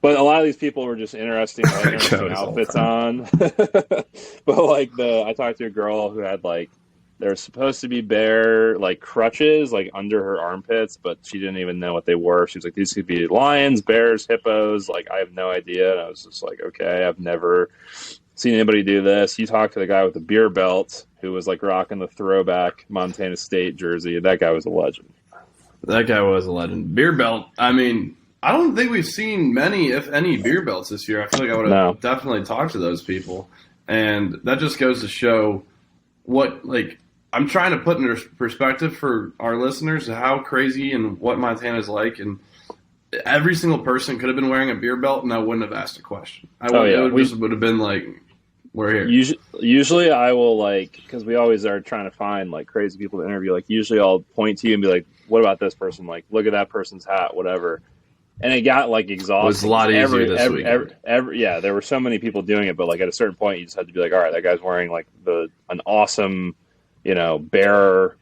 But a lot of these people were just interesting outfits on. But like I talked to a girl who had like, there were supposed to be bear like crutches like under her armpits, but she didn't even know what they were. She was like, these could be lions, bears, hippos. Like, I have no idea. And I was just like, okay, I've never seen anybody do this. You talked to the guy with the beer belt who was like rocking the throwback Montana State jersey. That guy was a legend. That guy was a legend. Beer belt. I mean, I don't think we've seen many, if any, beer belts this year. I feel like I would have definitely talked to those people. And that just goes to show what, like, I'm trying to put in perspective for our listeners how crazy and what Montana's like. And every single person could have been wearing a beer belt, and I wouldn't have asked a question. It would have been like, we're here. Usually I will, like, because we always are trying to find like crazy people to interview. Like, usually I'll point to you and be like, what about this person? Like, look at that person's hat, whatever. And it got like exhausting. It was a lot easier this week. Yeah, there were so many people doing it, but like at a certain point, you just had to be like, all right, that guy's wearing like an awesome, bear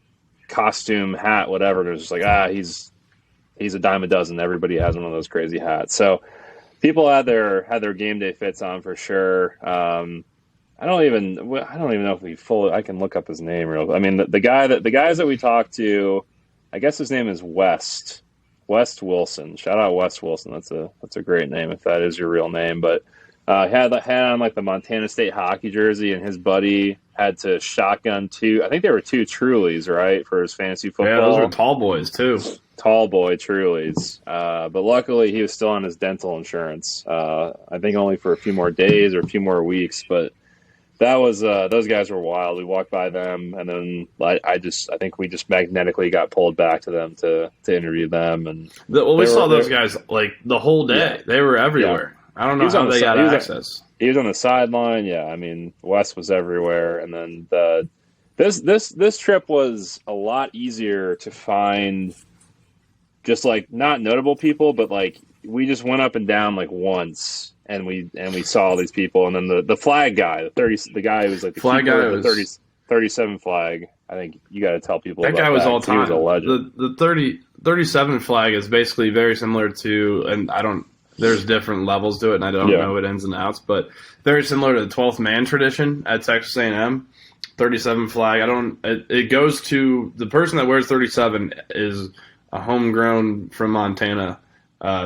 costume hat, whatever. And it was just like, he's a dime a dozen. Everybody has one of those crazy hats. So people had their game day fits on for sure. I don't even know if I can look up his name real. I mean, the guys that we talked to, I guess his name is West Wilson. Shout out West Wilson. That's a great name if that is your real name. But had on like the Montana State hockey jersey, and his buddy had to shotgun I think there were two Trulies, right, for his fantasy football. Yeah, those were tall boys too. Tall boy Trulies. But luckily he was still on his dental insurance. I think only for a few more days or a few more weeks. But that was those guys were wild. We walked by them, and then I think we just magnetically got pulled back to them to interview them. And we saw those guys like the whole day. Yeah. They were everywhere. Yeah. I don't know how they got access. He was on the sideline. Yeah, I mean, Wes was everywhere. And then this trip was a lot easier to find. Just like not notable people, but like we just went up and down like once. And we saw all these people, and then the flag guy, the guy who was like the flag guy, the 37 flag. I think you got to tell people that about guy was that. all time. He was a legend. The 37 flag is basically very similar to, and there's different levels to it, and I don't know it ins and outs, but very similar to the 12th man tradition at Texas A&M. 37 flag. It goes to the person that wears 37 is a homegrown from Montana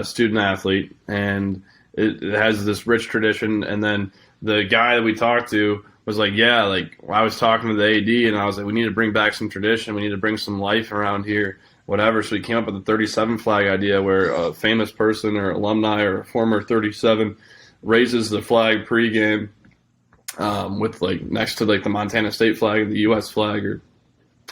student athlete, and it has this rich tradition. And then the guy that we talked to was like, yeah, like I was talking to the AD, and I was like, we need to bring back some tradition. We need to bring some life around here, whatever. So he came up with the 37 flag idea, where a famous person or alumni or a former 37 raises the flag pregame with like next to like the Montana State flag or the U.S. flag or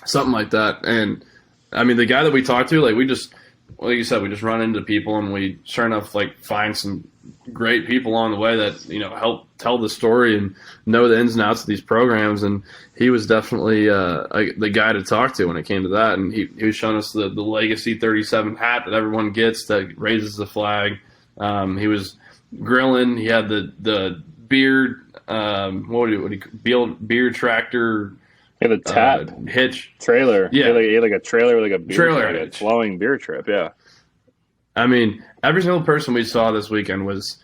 something like that. And I mean, the guy that we talked to, like we just, like you said, we just run into people, and we sure enough like find some great people along the way that help tell the story and know the ins and outs of these programs. And he was definitely the guy to talk to when it came to that. And he was showing us the Legacy 37 hat that everyone gets that raises the flag. He was grilling. He had the beard. Beard tractor. Yeah, the tap hitch trailer. Yeah, he had like a trailer with like a beer trailer trip, flowing beer trip. Yeah. I mean, every single person we saw this weekend was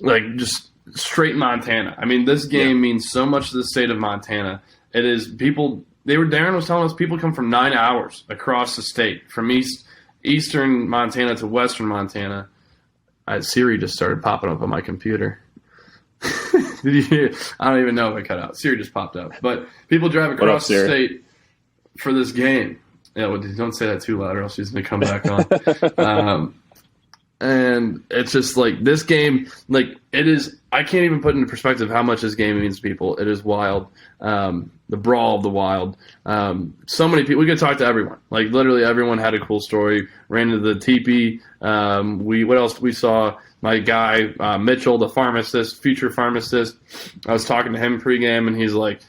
like just straight Montana. I mean, this game means so much to the state of Montana. It is people. Darren was telling us people come from 9 hours across the state, from eastern Montana to western Montana. Siri just started popping up on my computer. Did you hear? I don't even know if I cut out. Siri just popped up. But people drive across the state for this game. Yeah, well, don't say that too loud or else she's going to come back on. And it's just like this game, like it is, I can't even put into perspective how much this game means to people. It is wild. The Brawl of the Wild. So many people, we could talk to everyone. Like literally everyone had a cool story. Ran into the teepee. What else we saw? My guy, Mitchell, the pharmacist, future pharmacist. I was talking to him pregame and he's like,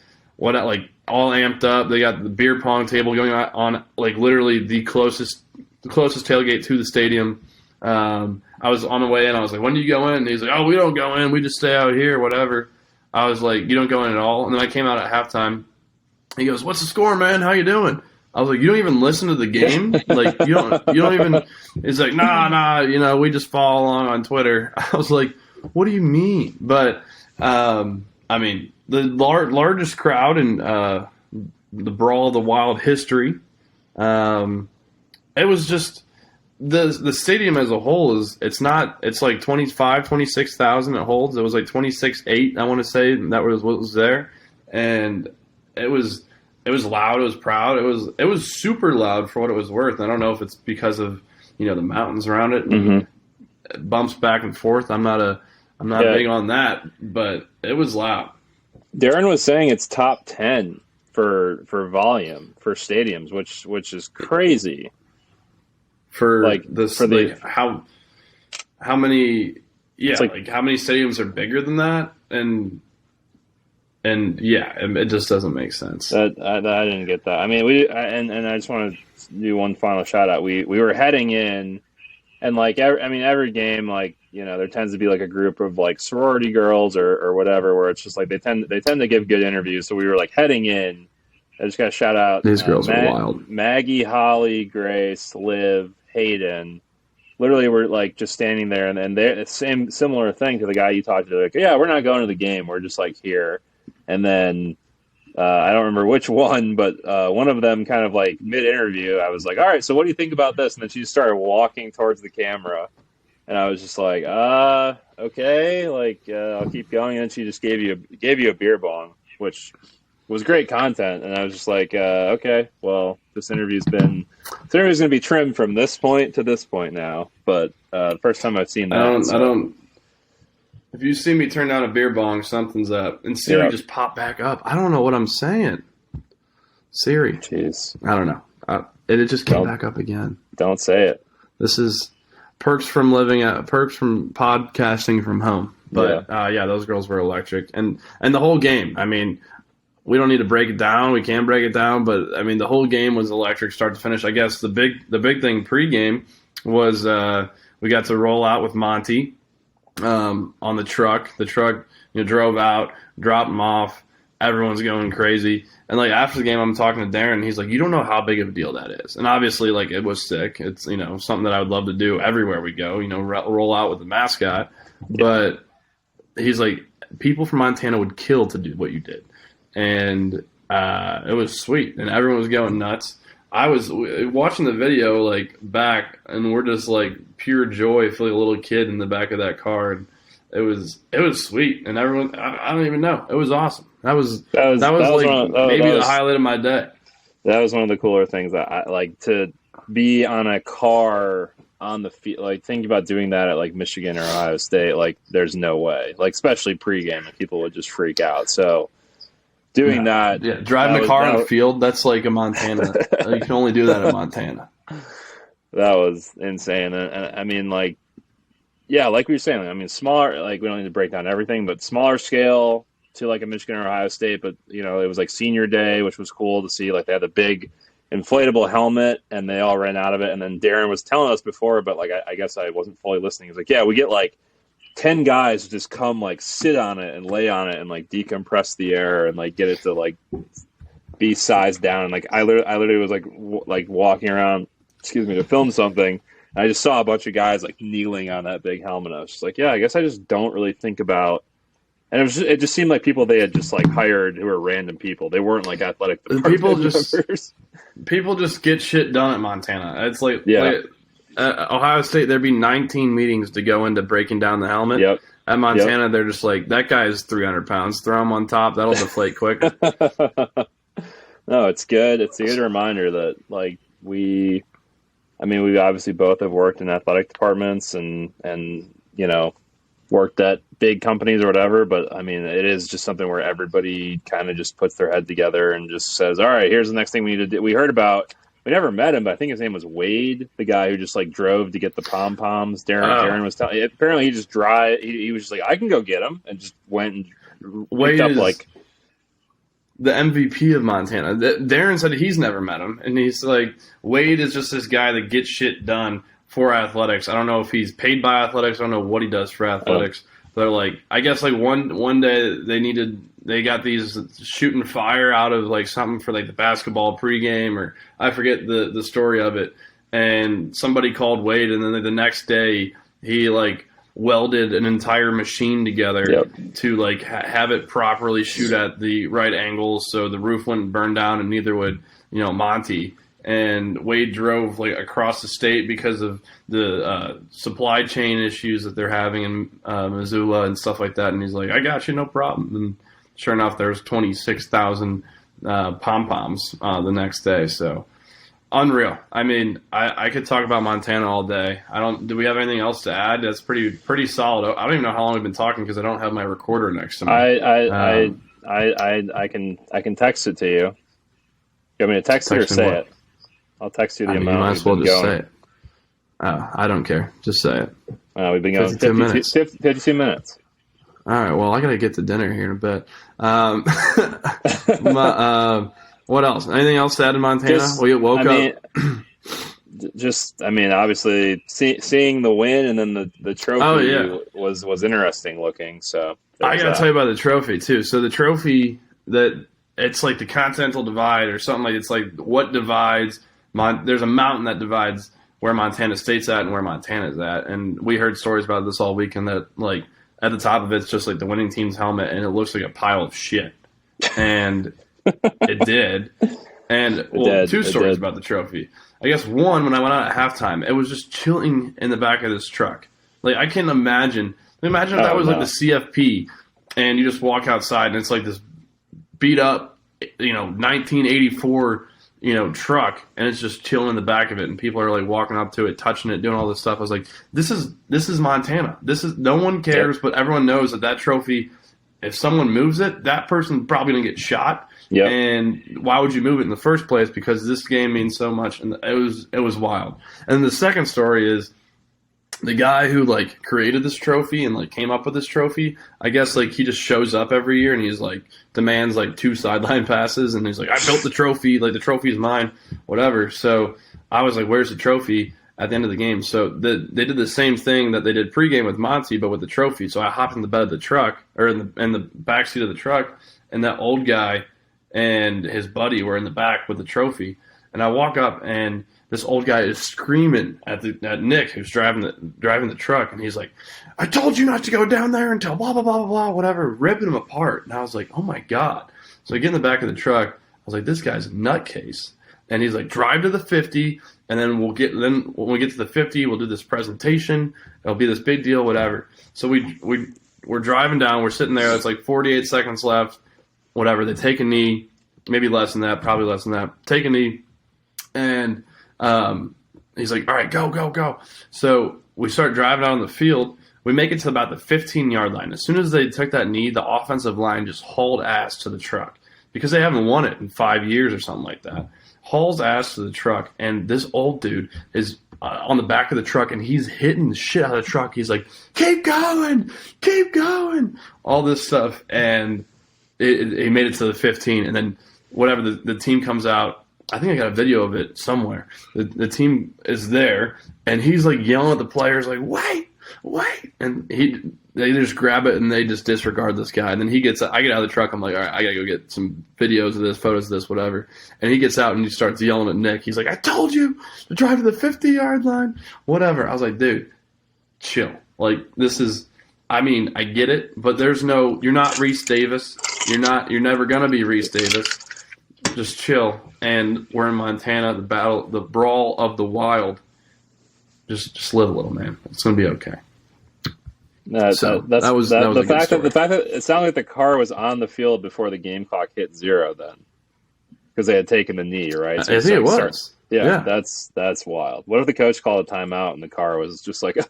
all amped up. They got the beer pong table going on like literally the closest tailgate to the stadium. I was on the way in. I was like, when do you go in? And he's like, oh, we don't go in. We just stay out here, whatever. I was like, you don't go in at all? And then I came out at halftime. He goes, what's the score, man? How you doing? I was like, you don't even listen to the game? Like, you don't even – he's like, nah, we just follow along on Twitter. I was like, what do you mean? But, I mean, the largest crowd in the Brawl of the Wild history, it was just – The stadium as a whole it's like 26,000 it holds. It was like 26,800, I want to say, and that was what was there. And it was loud, it was proud. It was super loud for what it was worth. I don't know if it's because of, the mountains around it and it bumps back and forth. I'm not big on that, but it was loud. Darren was saying it's top 10 for volume for stadiums, which is crazy. How many how many stadiums are bigger than that and it just doesn't make sense. I didn't get that. I mean, I just want to do one final shout out. We were heading in, and every game, there tends to be like a group of like sorority girls or whatever, where it's just like they tend to give good interviews. So we were like heading in. I just got to shout out these girls are wild. Maggie, Holly, Grace, Liv, Hayden. Literally, we're like just standing there, and they're similar thing to the guy you talked to. They're like, yeah, we're not going to the game. We're just like here. And then I don't remember which one, but one of them kind of like mid-interview, I was like, all right, so what do you think about this? And then she started walking towards the camera. And I was just like, okay, I'll keep going. And then she just gave you a beer bong, which was great content. And I was just like, okay, well, this interview's going to be trimmed from this point to this point now. But first time I've seen that. If you see me turn down a beer bong, something's up. And Siri just popped back up. I don't know what I'm saying. Siri. Jeez. I don't know. It just came back up again. Don't say it. This is perks from podcasting from home. But those girls were electric. And the whole game, I mean, we don't need to break it down. We can break it down, but I mean, the whole game was electric, start to finish. I guess the big thing pregame was we got to roll out with Monty on the truck. The truck drove out, dropped him off. Everyone's going crazy. And after the game, I'm talking to Darren. And he's like, "You don't know how big of a deal that is." And obviously, it was sick. It's something that I would love to do everywhere we go. Roll out with the mascot. But he's like, people from Montana would kill to do what you did. And it was sweet, and everyone was going nuts. I was watching the video back, and we're just pure joy, feeling a little kid in the back of that car. And it was sweet, and everyone, I don't even know, it was awesome. That was maybe the highlight of my day. That was one of the cooler things that I like, to be on a car on the field. Thinking about doing that at Michigan or Ohio State, there's no way. Especially pregame, people would just freak out. So. Driving a car on a field, that's like a Montana. You can only do that in Montana. That was insane. And I mean, yeah, like we were saying, I mean, smaller, like we don't need to break down everything, but smaller scale to like a Michigan or Ohio State. But, it was like senior day, which was cool to see. Like they had the big inflatable helmet and they all ran out of it. And then Darren was telling us before, but like, I guess I wasn't fully listening. He's like, yeah, we get like 10 guys to just come like sit on it and lay on it and like decompress the air and like get it to like be sized down. And like, I literally was like walking around, to film something. I just saw a bunch of guys like kneeling on that big helmet. I was just like, yeah, I guess I just don't really think about. And it just seemed like people they had just like hired who were random people. They weren't like athletic department members. People just get shit done at Montana. It's like, yeah. Ohio State, there'd be 19 meetings to go into breaking down the helmet. Yep. At Montana, They're just like, that guy is 300 pounds. Throw him on top. That'll deflate quick. No, it's good. It's a good reminder that like we obviously both have worked in athletic departments and worked at big companies or whatever. But I mean, it is just something where everybody kind of just puts their head together and just says, all right, here's the next thing we need to do. We heard about, we never met him, but I think his name was Wade, the guy who just like drove to get the pom-poms. Darren was telling, apparently he just he was just like, I can go get them, and just went and Wade up is like the MVP of Montana. Darren said he's never met him, and he's like, Wade is just this guy that gets shit done for athletics. I don't know if he's paid by athletics. I don't know what he does for athletics. They're like, I guess like one day they got these shooting fire out of like something for like the basketball pregame, or I forget the story of it. And somebody called Wade, and then the next day he like welded an entire machine together to like have it properly shoot at the right angles so the roof wouldn't burn down, and neither would Monty. And Wade drove like across the state because of the supply chain issues that they're having in Missoula and stuff like that. And he's like, I got you, no problem. And sure enough, there's 26,000 pom-poms the next day. So unreal. I mean, I could talk about Montana all day. Do we have anything else to add? That's pretty solid. I don't even know how long we've been talking because I don't have my recorder next to me. I can text it to you. You want me to text it or say it? I'll text you the amount. You might as well just say it. I don't care. Just say it. We've been going 52 minutes. All right. Well, I got to get to dinner here in a bit. What else? Anything else to add in Montana? We woke up. Obviously, seeing the win and then the trophy was interesting looking. So I got to tell you about the trophy too. So the trophy it's like the Continental Divide or something like it's like what divides. There's a mountain that divides where Montana State's at and where Montana's at, and we heard stories about this all weekend that like at the top of it's just like the winning team's helmet, and it looks like a pile of shit, and it did. And two stories about the trophy. I guess one, when I went out at halftime, it was just chilling in the back of this truck. Like I can't imagine. Imagine if that was like the CFP, and you just walk outside and it's like this beat up, 1984. Truck, and it's just chilling in the back of it, and people are like walking up to it, touching it, doing all this stuff. I was like, this is Montana. No one cares, but everyone knows that trophy, if someone moves it, that person's probably gonna get shot. Yeah. And why would you move it in the first place? Because this game means so much, and it was wild. And the second story is the guy who like created this trophy and like came up with this trophy. I guess like he just shows up every year and he's like demands like 2 sideline passes, and he's like, I built the trophy, like the trophy's mine, whatever. So I was like, where's the trophy at the end of the game? So they did the same thing that they did pregame with Monty, but with the trophy. So I hopped in the bed of the truck, or in the back seat of the truck, and that old guy and his buddy were in the back with the trophy. And I walk up, and this old guy is screaming at Nick, who's driving the truck, and he's like, I told you not to go down there until blah, blah, blah, blah, blah, whatever, ripping him apart. And I was like, oh, my God. So I get in the back of the truck. I was like, this guy's a nutcase. And he's like, drive to the 50, and then when we get to the 50, we'll do this presentation. It'll be this big deal, whatever. So we're driving down. We're sitting there. It's like 48 seconds left, whatever. They take a knee, maybe less than that, probably less than that. Take a knee, and he's like, all right, go, go, go. So we start driving out on the field. We make it to about the 15-yard line. As soon as they took that knee, the offensive line just hauled ass to the truck because they haven't won it in 5 years or something like that. Hauls ass to the truck, and this old dude is on the back of the truck, and he's hitting the shit out of the truck. He's like, keep going, all this stuff. And he made it to the 15, and then whatever, the team comes out. I think I got a video of it somewhere. The team is there, and he's like yelling at the players, like, wait, and they just grab it and they just disregard this guy. And then I get out of the truck. I'm like, all right, I gotta go get some videos of this, photos of this, whatever. And he gets out and he starts yelling at Nick. He's like, I told you to drive to the 50-yard line, whatever. I was like, dude, chill. Like, this is, I mean, I get it, but you're not Reese Davis. You're never gonna be Reese Davis. Just chill. And we're in Montana, the Brawl of the Wild. Just live a little, man. It's gonna be okay. The fact that it sounded like the car was on the field before the game clock hit 0, then, because they had taken the knee, right? So I think it was. Yeah, that's wild. What if the coach called a timeout and the car was just like It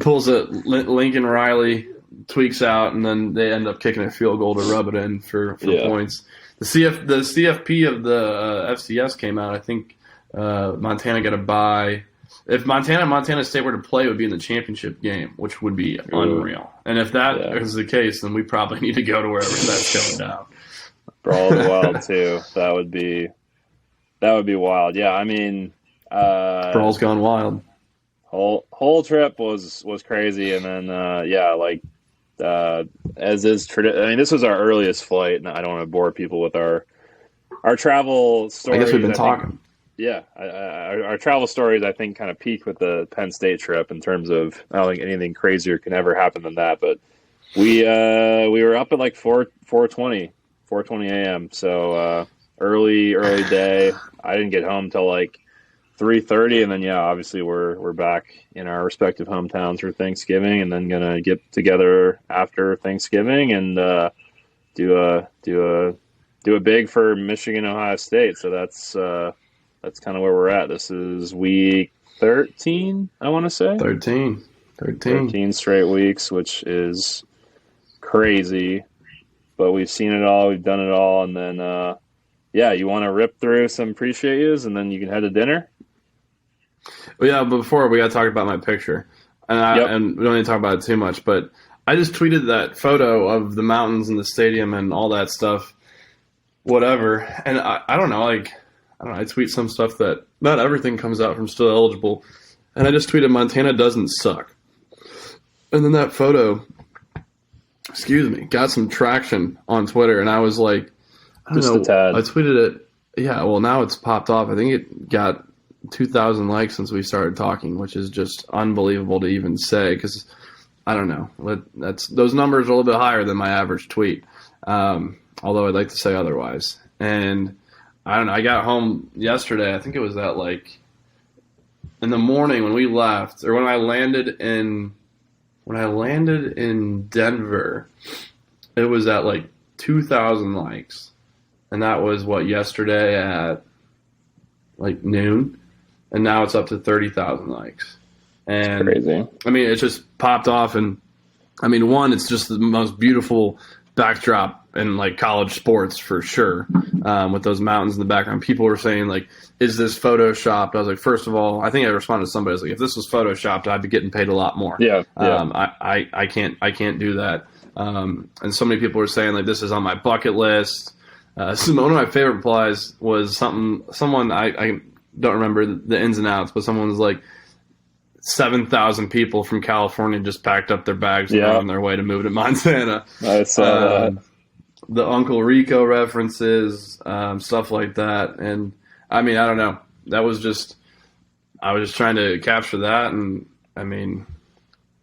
pulls a Lincoln Riley, tweaks out, and then they end up kicking a field goal to rub it in for points. The CFP of the FCS came out. I think Montana got a bye. If Montana State were to play, it would be in the championship game, which would be unreal. And if that is the case, then we probably need to go to wherever that's going down. Brawl of the Wild too. That would be wild. Yeah, I mean, Brawl's gone wild. Whole trip was crazy, and then as is tradition. I mean, this was our earliest flight, and I don't want to bore people with our travel stories. I guess we've been talking. Yeah, our travel stories, I think, kind of peaked with the Penn State trip in terms of, I don't think anything crazier can ever happen than that. But we were up at like 4:20 a.m. So early day. I didn't get home till like 3:30, and then obviously we're back in our respective hometowns for Thanksgiving, and then gonna get together after Thanksgiving and do a big for Michigan, Ohio State. So that's kind of where we're at. This is week 13, I want to say. 13 straight weeks, which is crazy. But we've seen it all. We've done it all. And then, you want to rip through some Preciate Ya's, and then you can head to dinner? Well, yeah, but before, we got to talk about my picture. And we don't need to talk about it too much. But I just tweeted that photo of the mountains and the stadium and all that stuff, whatever. And I don't know, I tweet some stuff that not everything comes out from Still Eligible. And I just tweeted, Montana doesn't suck. And then that photo, got some traction on Twitter. And I was like, I don't know. A tad. I tweeted it. Yeah, well, now it's popped off. I think it got 2,000 likes since we started talking, which is just unbelievable to even say because, I don't know. Those numbers are a little bit higher than my average tweet, although I'd like to say otherwise. And I don't know. I got home yesterday. I think it was at in the morning when we left, or when I landed in Denver. It was at 2,000 likes, and that was yesterday at noon, and now it's up to 30,000 likes. And crazy. I mean, it just popped off, and I mean, one, it's just the most beautiful backdrop in college sports for sure, with those mountains in the background. People were saying is this photoshopped? I was like, first of all, I think I responded to somebody. I was like, if this was photoshopped, I'd be getting paid a lot more. I can't do that. And so many people were saying this is on my bucket list. So one of my favorite replies was someone I don't remember the ins and outs, but someone was like, 7,000 people from California just packed up their bags and were on their way to move to Montana. I saw that. The Uncle Rico references, stuff like that. And I mean, I don't know. I was just trying to capture that, and I mean,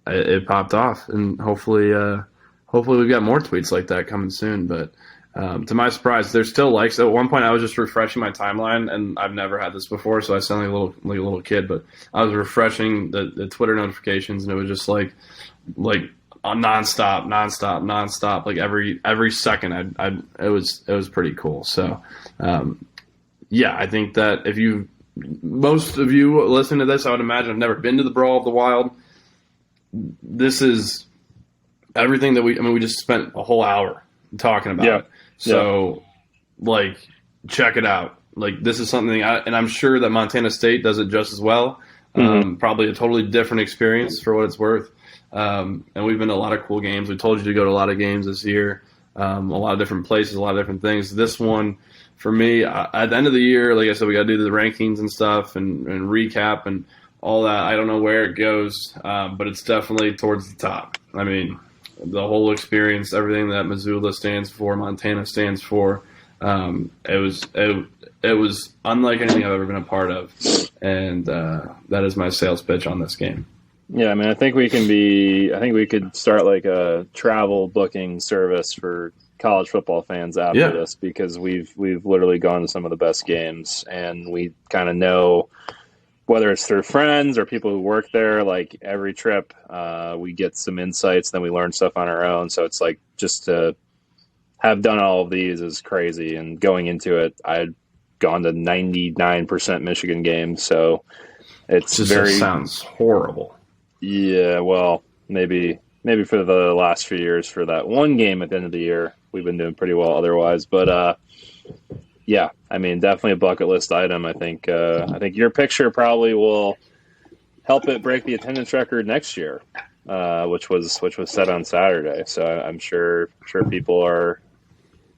it popped off, and hopefully we've got more tweets like that coming soon. But to my surprise, there's still likes. At one point, I was just refreshing my timeline, and I've never had this before, so I sound like a little kid. But I was refreshing the Twitter notifications, and it was just like nonstop. Every second, it was pretty cool. So, I think that most of you listening to this, I would imagine, have never been to the Brawl of the Wild. This is everything that we just spent a whole hour talking about it. So, check it out. Like, this is something, and I'm sure that Montana State does it just as well. Probably a totally different experience for what it's worth. And we've been to a lot of cool games. We told you to go to a lot of games this year, a lot of different places, a lot of different things. This one, for me, at the end of the year, like I said, we got to do the rankings and stuff and recap and all that. I don't know where it goes, but it's definitely towards the top. I mean, the whole experience, everything that Missoula stands for, Montana stands for, it was unlike anything I've ever been a part of, and that is my sales pitch on this game. Yeah, I mean, I think we could start like a travel booking service for college football fans after this, because we've literally gone to some of the best games, and we kind of know, whether it's through friends or people who work there, like every trip, we get some insights, then we learn stuff on our own. So it's like, just to have done all of these is crazy. And going into it, I had gone to 99% Michigan games. So it's just sounds horrible. Yeah, well, maybe for the last few years, for that one game at the end of the year, we've been doing pretty well otherwise. But yeah, I mean, definitely a bucket list item. I think your picture probably will help it break the attendance record next year, which was set on Saturday. So I'm sure people are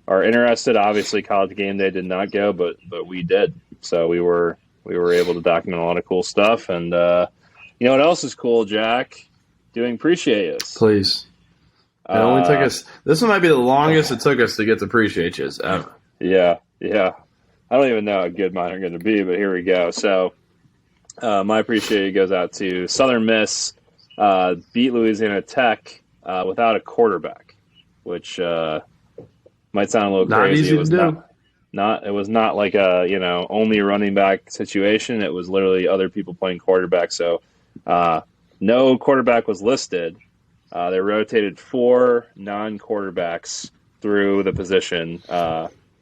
interested. Obviously, College Game Day did not go, but we did. So we were able to document a lot of cool stuff. And you know what else is cool, Jack? Doing Preciate Ya. Please. It only took us. This one might be the longest it took us to get to Preciate Ya's ever. Yeah. I don't even know how good mine are going to be, but here we go. So my appreciation goes out to Southern Miss, beat Louisiana Tech without a quarterback, which might sound a little crazy. It was not. It was not like a only running back situation. It was literally other people playing quarterback. So no quarterback was listed. They rotated 4 non-quarterbacks through the position.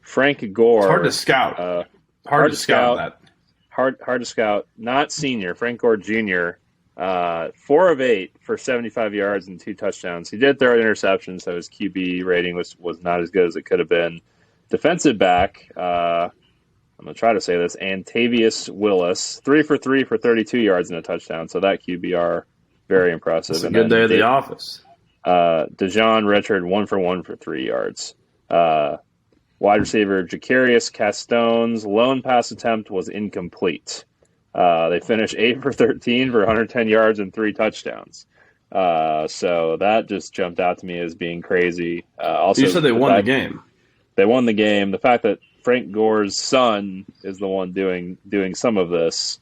Frank Gore. It's hard to scout. Hard to scout that. Hard to scout. Not senior. Frank Gore Jr. 4 of 8 for 75 yards and 2 touchdowns. He did throw an interception, so his QB rating was not as good as it could have been. Defensive back. I'm going to try to say this. Antavius Willis, 3 for 3 for 32 yards and a touchdown. So that QBR, very impressive. It's a good day at the office. DeJohn Richard, 1 for 1 for 3 yards. Wide receiver Jacarius Castone's lone pass attempt was incomplete. They finished 8 for 13 for 110 yards and 3 touchdowns. So that just jumped out to me as being crazy. Also, you said they won the game. They won the game. The fact that Frank Gore's son is the one doing some of this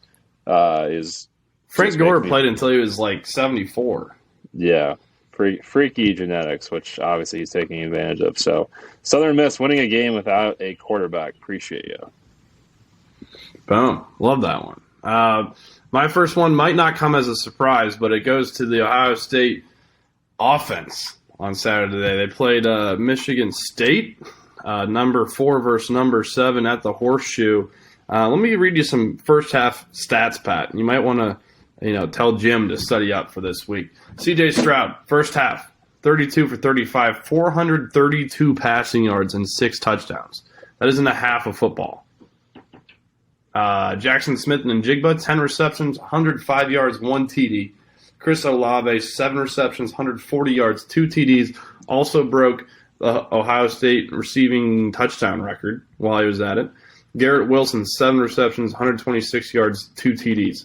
is Frank Gore played until he was like 74. Yeah. Freaky genetics, which obviously he's taking advantage of. So Southern Miss winning a game without a quarterback. Appreciate you. Boom. Love that one. My first one might not come as a surprise, but it goes to the Ohio State offense on Saturday. They played Michigan State, number 4 versus number 7 at the Horseshoe. Let me read you some first half stats, Pat. You might want to tell Jim to study up for this week. C.J. Stroud, first half, 32 for 35, 432 passing yards and 6 touchdowns. That isn't a half of football. Jackson Smith and Njigba, 10 receptions, 105 yards, 1 TD. Chris Olave, 7 receptions, 140 yards, 2 TDs. Also broke the Ohio State receiving touchdown record while he was at it. Garrett Wilson, 7 receptions, 126 yards, 2 TDs.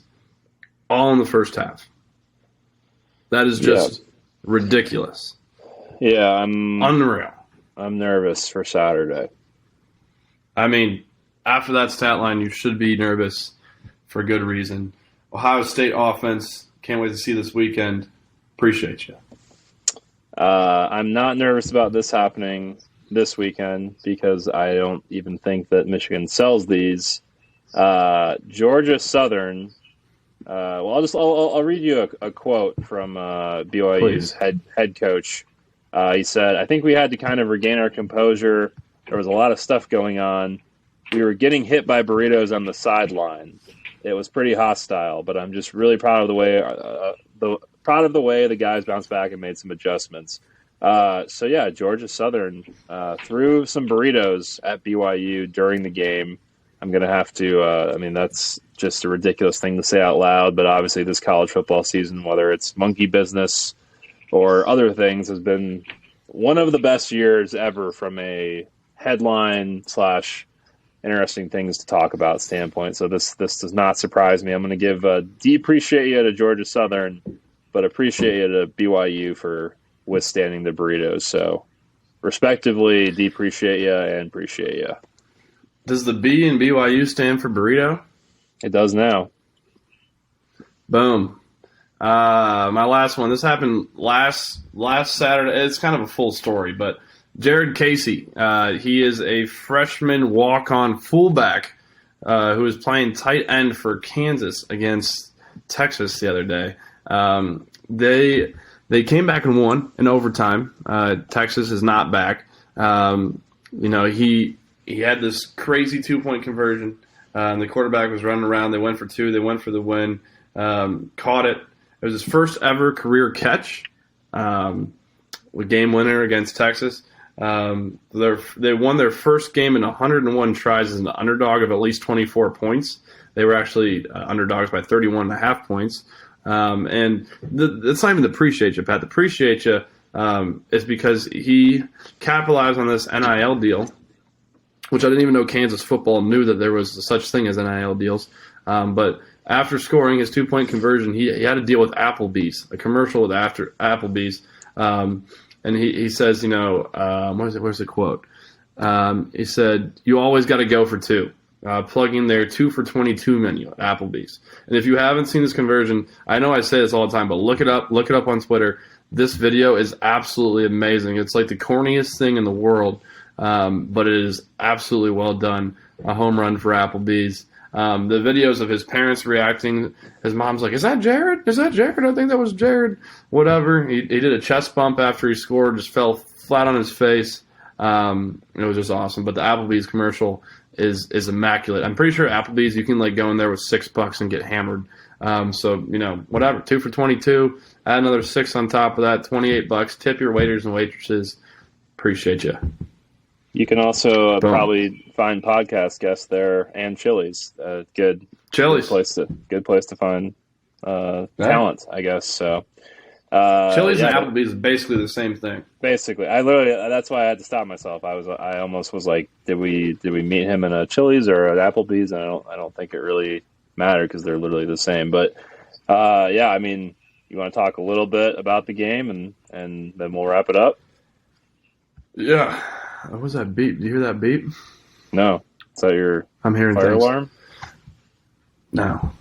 All in the first half. That is just ridiculous. Yeah, I'm unreal. I'm nervous for Saturday. I mean, after that stat line, you should be nervous for good reason. Ohio State offense, can't wait to see this weekend. Appreciate you. I'm not nervous about this happening this weekend because I don't even think that Michigan sells these. Georgia Southern. I'll read you a quote from BYU's head coach. He said, "I think we had to kind of regain our composure. There was a lot of stuff going on. We were getting hit by burritos on the sideline. It was pretty hostile, but I'm just really proud of the way the guys bounced back and made some adjustments." So yeah, Georgia Southern threw some burritos at BYU during the game. I'm going to have to, I mean, that's just a ridiculous thing to say out loud, but obviously this college football season, whether it's monkey business or other things, has been one of the best years ever from a headline / interesting things to talk about standpoint. So this does not surprise me. I'm going to give Preciate Ya to Georgia Southern, but Appreciate Ya to BYU for withstanding the burritos. So respectively, Preciate Ya and Preciate Ya. Does the B in BYU stand for burrito? It does now. Boom. My last one. This happened last Saturday. It's kind of a full story, but Jared Casey, he is a freshman walk-on fullback who was playing tight end for Kansas against Texas the other day. They came back and won in overtime. Texas is not back. He had this crazy 2-point conversion. And the quarterback was running around. They went for 2. They went for the win. Caught it. It was his first ever career catch. With game winner against Texas. They won their first game in 101 tries as an underdog of at least 24 points. They were actually underdogs by 31.5 points. And that's not even the Preciate Ya, Pat. The Preciate Ya is because he capitalized on this NIL deal, which I didn't even know Kansas football knew that there was such thing as NIL deals. But after scoring his 2-point conversion, he had to deal with Applebee's, a commercial with Applebee's. And he says, where's the quote? He said, "You always got to go for 2." Plugging their 2 for $22 menu at Applebee's. And if you haven't seen this conversion, I know I say this all the time, but look it up on Twitter. This video is absolutely amazing. It's like the corniest thing in the world, but it is absolutely well done. A home run for Applebee's. The videos of his parents reacting, his mom's like, "Is that Jared? Is that Jared? I think that was Jared." Whatever. He did a chest bump after he scored, just fell flat on his face. It was just awesome. But the Applebee's commercial is immaculate. I'm pretty sure Applebee's, you can go in there with $6 and get hammered. So whatever, 2 for 22, add another 6 on top of that, $28. Tip your waiters and waitresses. Appreciate you. You can also probably find podcast guests there and Chili's. Good place to find talent, I guess. So Chili's and Applebee's is basically the same thing. Basically, that's why I had to stop myself. I almost was like, did we meet him in a Chili's or at Applebee's? And I don't think it really mattered because they're literally the same. But I mean, you want to talk a little bit about the game and then we'll wrap it up. Yeah. What was that beep? Did you hear that beep? No. Is that your I'm hearing fire alarm? No.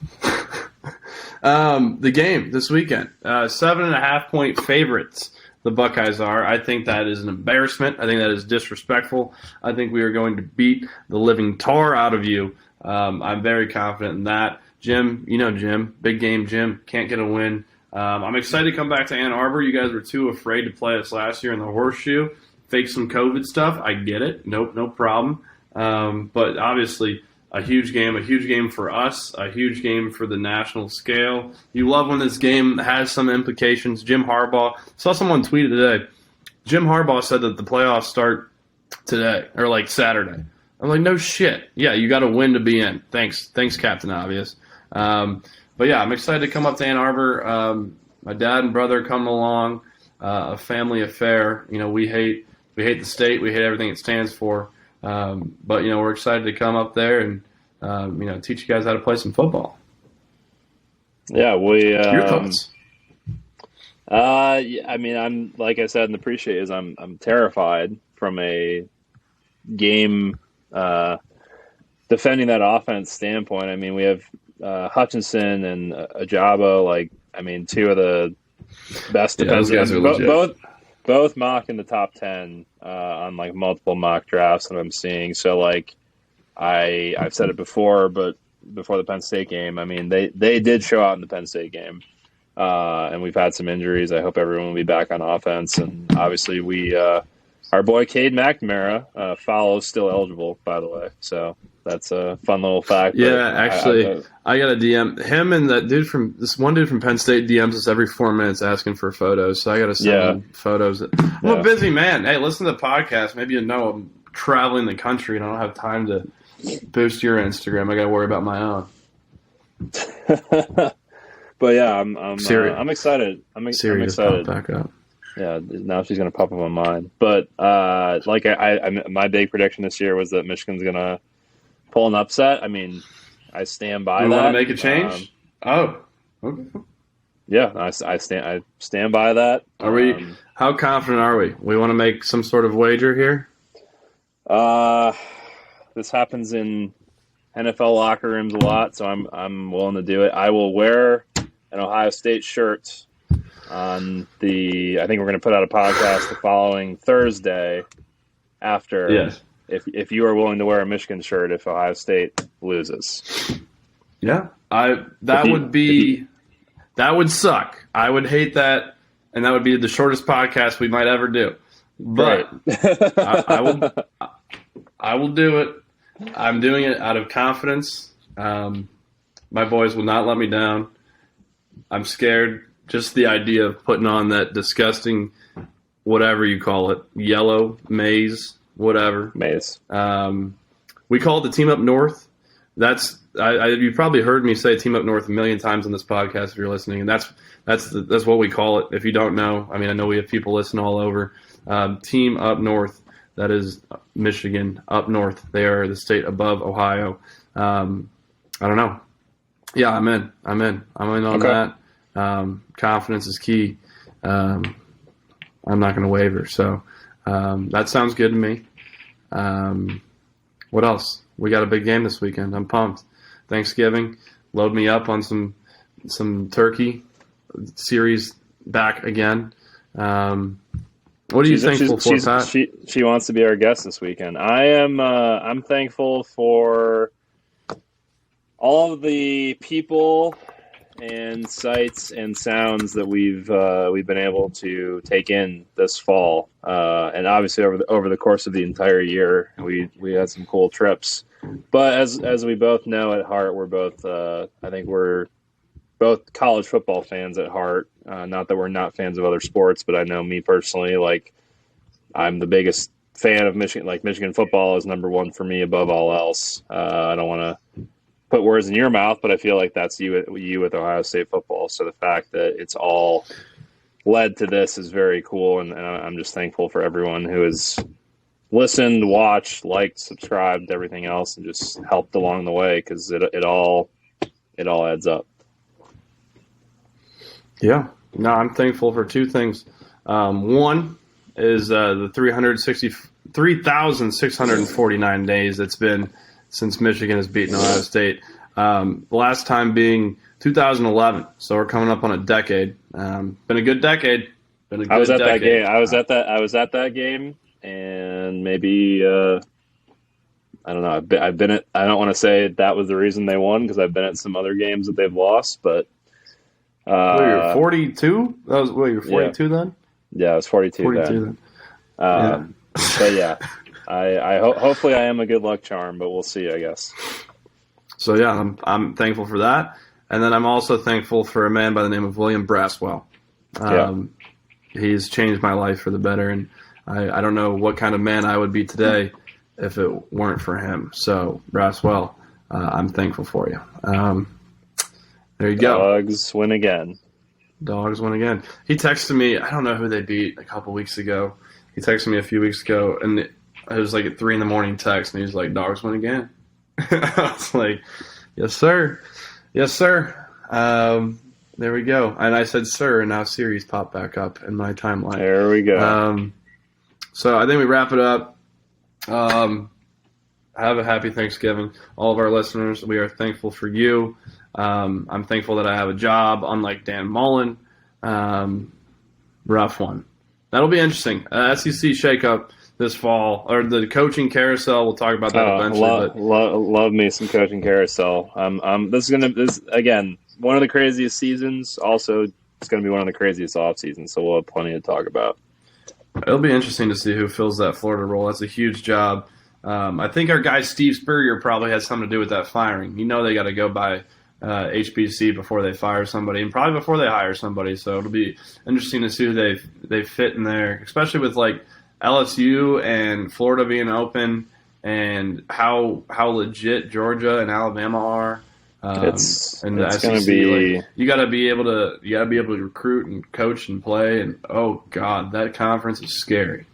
The game this weekend. 7.5-point favorites, the Buckeyes are. I think that is an embarrassment. I think that is disrespectful. I think we are going to beat the living tar out of you. I'm very confident in that. Jim, Jim. Big game, Jim. Can't get a win. I'm excited to come back to Ann Arbor. You guys were too afraid to play us last year in the horseshoe. Fake some COVID stuff. I get it. Nope, no problem. But obviously, a huge game for us, a huge game for the national scale. You love when this game has some implications. Jim Harbaugh, saw someone tweeted today, Jim Harbaugh said that the playoffs start today, or Saturday. I'm like, no shit. Yeah, you got to win to be in. Thanks, Captain Obvious. But yeah, I'm excited to come up to Ann Arbor. My dad and brother coming along, a family affair. We hate the state. We hate everything it stands for. But we're excited to come up there and teach you guys how to play some football. Yeah, your thoughts? I mean, I'm like I said in the Appreciate is I'm terrified from a game defending that offense standpoint. I mean, we have Hutchinson and Ajabo, two of the best defensive. Both mock in the top 10 on multiple mock drafts that I'm seeing. So I've said it before, but before the Penn State game, I mean they did show out in the Penn State game, and we've had some injuries. I hope everyone will be back on offense, and obviously our boy Cade McNamara, Fallow's still eligible, by the way. So that's a fun little fact. Yeah, actually, I got a DM. Him and this one dude from Penn State DMs us every 4 minutes asking for photos. So I got to send him photos. I'm a busy man. Hey, listen to the podcast. Maybe I'm traveling the country and I don't have time to boost your Instagram. I got to worry about my own. But yeah, I'm excited. I'm Siri excited. Just popped back up. Yeah, now she's gonna pop up on mine. But like my big prediction this year was that Michigan's gonna pull an upset. I mean, I stand by that. You want to make a change? Okay. Yeah, I stand by that. Are we? How confident are we? We want to make some sort of wager here. This happens in NFL locker rooms a lot, so I'm willing to do it. I will wear an Ohio State shirt on the. I think we're going to put out a podcast the following Thursday after. Yes. If you are willing to wear a Michigan shirt if Ohio State loses. Yeah, that would suck. I would hate that, and that would be the shortest podcast we might ever do. But I will do it. I'm doing it out of confidence. My boys will not let me down. I'm scared. Just the idea of putting on that disgusting, whatever you call it, yellow maize, whatever. Maize. We call it the Team Up North. You probably heard me say Team Up North a million times on this podcast if you're listening, and that's what we call it. If you don't know, I mean, I know we have people listening all over. Team Up North. That is Michigan up north. They are the state above Ohio. I don't know. Yeah, I'm in on that. Confidence is key. I'm not going to waver. So that sounds good to me. What else? We got a big game this weekend. I'm pumped. Thanksgiving. Load me up on some turkey. Series back again. What are you thankful for, Pat? She wants to be our guest this weekend. I'm thankful for all of the people and sights and sounds that we've been able to take in this fall, and obviously over the course of the entire year, we had some cool trips. But as we both know at heart, we're both I think we're both college football fans at heart. Not that we're not fans of other sports, but I know me personally, like I'm the biggest fan of Michigan. Like Michigan football is number one for me above all else. I don't want to put words in your mouth, but I feel like that's you with Ohio State football. So the fact that it's all led to this is very cool, and I'm just thankful for everyone who has listened, watched, liked, subscribed, everything else, and just helped along the way because it all adds up. Yeah. No, I'm thankful for two things. One is the 3,649 days it's been since Michigan has beaten Ohio State. The last time being 2011, so we're coming up on a decade. Been a good decade. I was at that game. I was at that game, and maybe I don't know. I've been at. I don't want to say that was the reason they won because I've been at some other games that they've lost, but. You're 42? You're 42 then? Yeah, I was 42 then. But yeah, hopefully I am a good luck charm, but we'll see, I guess. So yeah, I'm thankful for that, and then I'm also thankful for a man by the name of William Braswell. He's changed my life for the better, and I don't know what kind of man I would be today if it weren't for him. So Braswell, I'm thankful for you. There you go. Dogs win again. Dogs win again. He texted me. I don't know who they beat a couple weeks ago. He texted me a few weeks ago, and it was like at 3 a.m. text, and he was like, "Dogs win again." I was like, "Yes, sir. Yes, sir." There we go. And I said, "Sir," and now Siri's popped back up in my timeline. There we go. So I think we wrap it up. Have a happy Thanksgiving, all of our listeners. We are thankful for you. I'm thankful that I have a job, unlike Dan Mullen. Rough one. That'll be interesting. SEC shakeup this fall, or the coaching carousel. We'll talk about that eventually. Love me some coaching carousel. This is again one of the craziest seasons. Also, it's going to be one of the craziest off seasons. So we'll have plenty to talk about. It'll be interesting to see who fills that Florida role. That's a huge job. I think our guy Steve Spurrier probably has something to do with that firing. You know they got to go by HBC before they fire somebody, and probably before they hire somebody. So it'll be interesting to see who they fit in there, especially with like LSU and Florida being open. and how legit Georgia and Alabama are. It's the going to SEC, be. like, you got to be able to recruit and coach and play. And oh god, that conference is scary.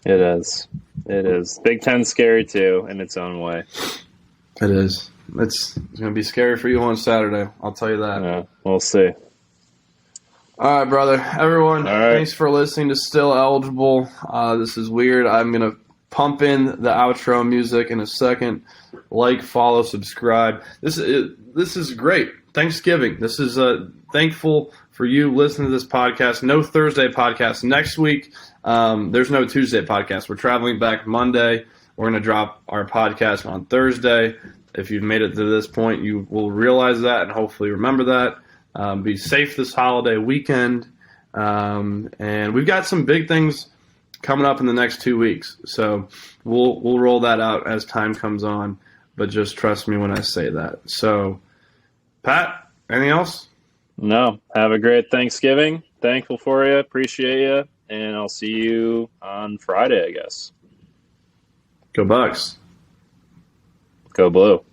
It is. It is. Big Ten's scary too in its own way. It is. It's going to be scary for you on Saturday. I'll tell you that. Yeah, we'll see. All right, brother. Everyone, All right. Thanks for listening to Still Eligible. This is weird. I'm going to pump in the outro music in a second. Like, follow, subscribe. This is great. Thanksgiving. This is thankful for you listening to this podcast. No Thursday podcast next week. There's no Tuesday podcast. We're traveling back Monday. We're going to drop our podcast on Thursday. If you've made it to this point, you will realize that and hopefully remember that. Be safe this holiday weekend. And we've got some big things coming up in the next 2 weeks. So we'll roll that out as time comes on. But just trust me when I say that. So, Pat, anything else? No. Have a great Thanksgiving. Thankful for you. Appreciate you. And I'll see you on Friday, I guess. Go Bucks. Go Blue.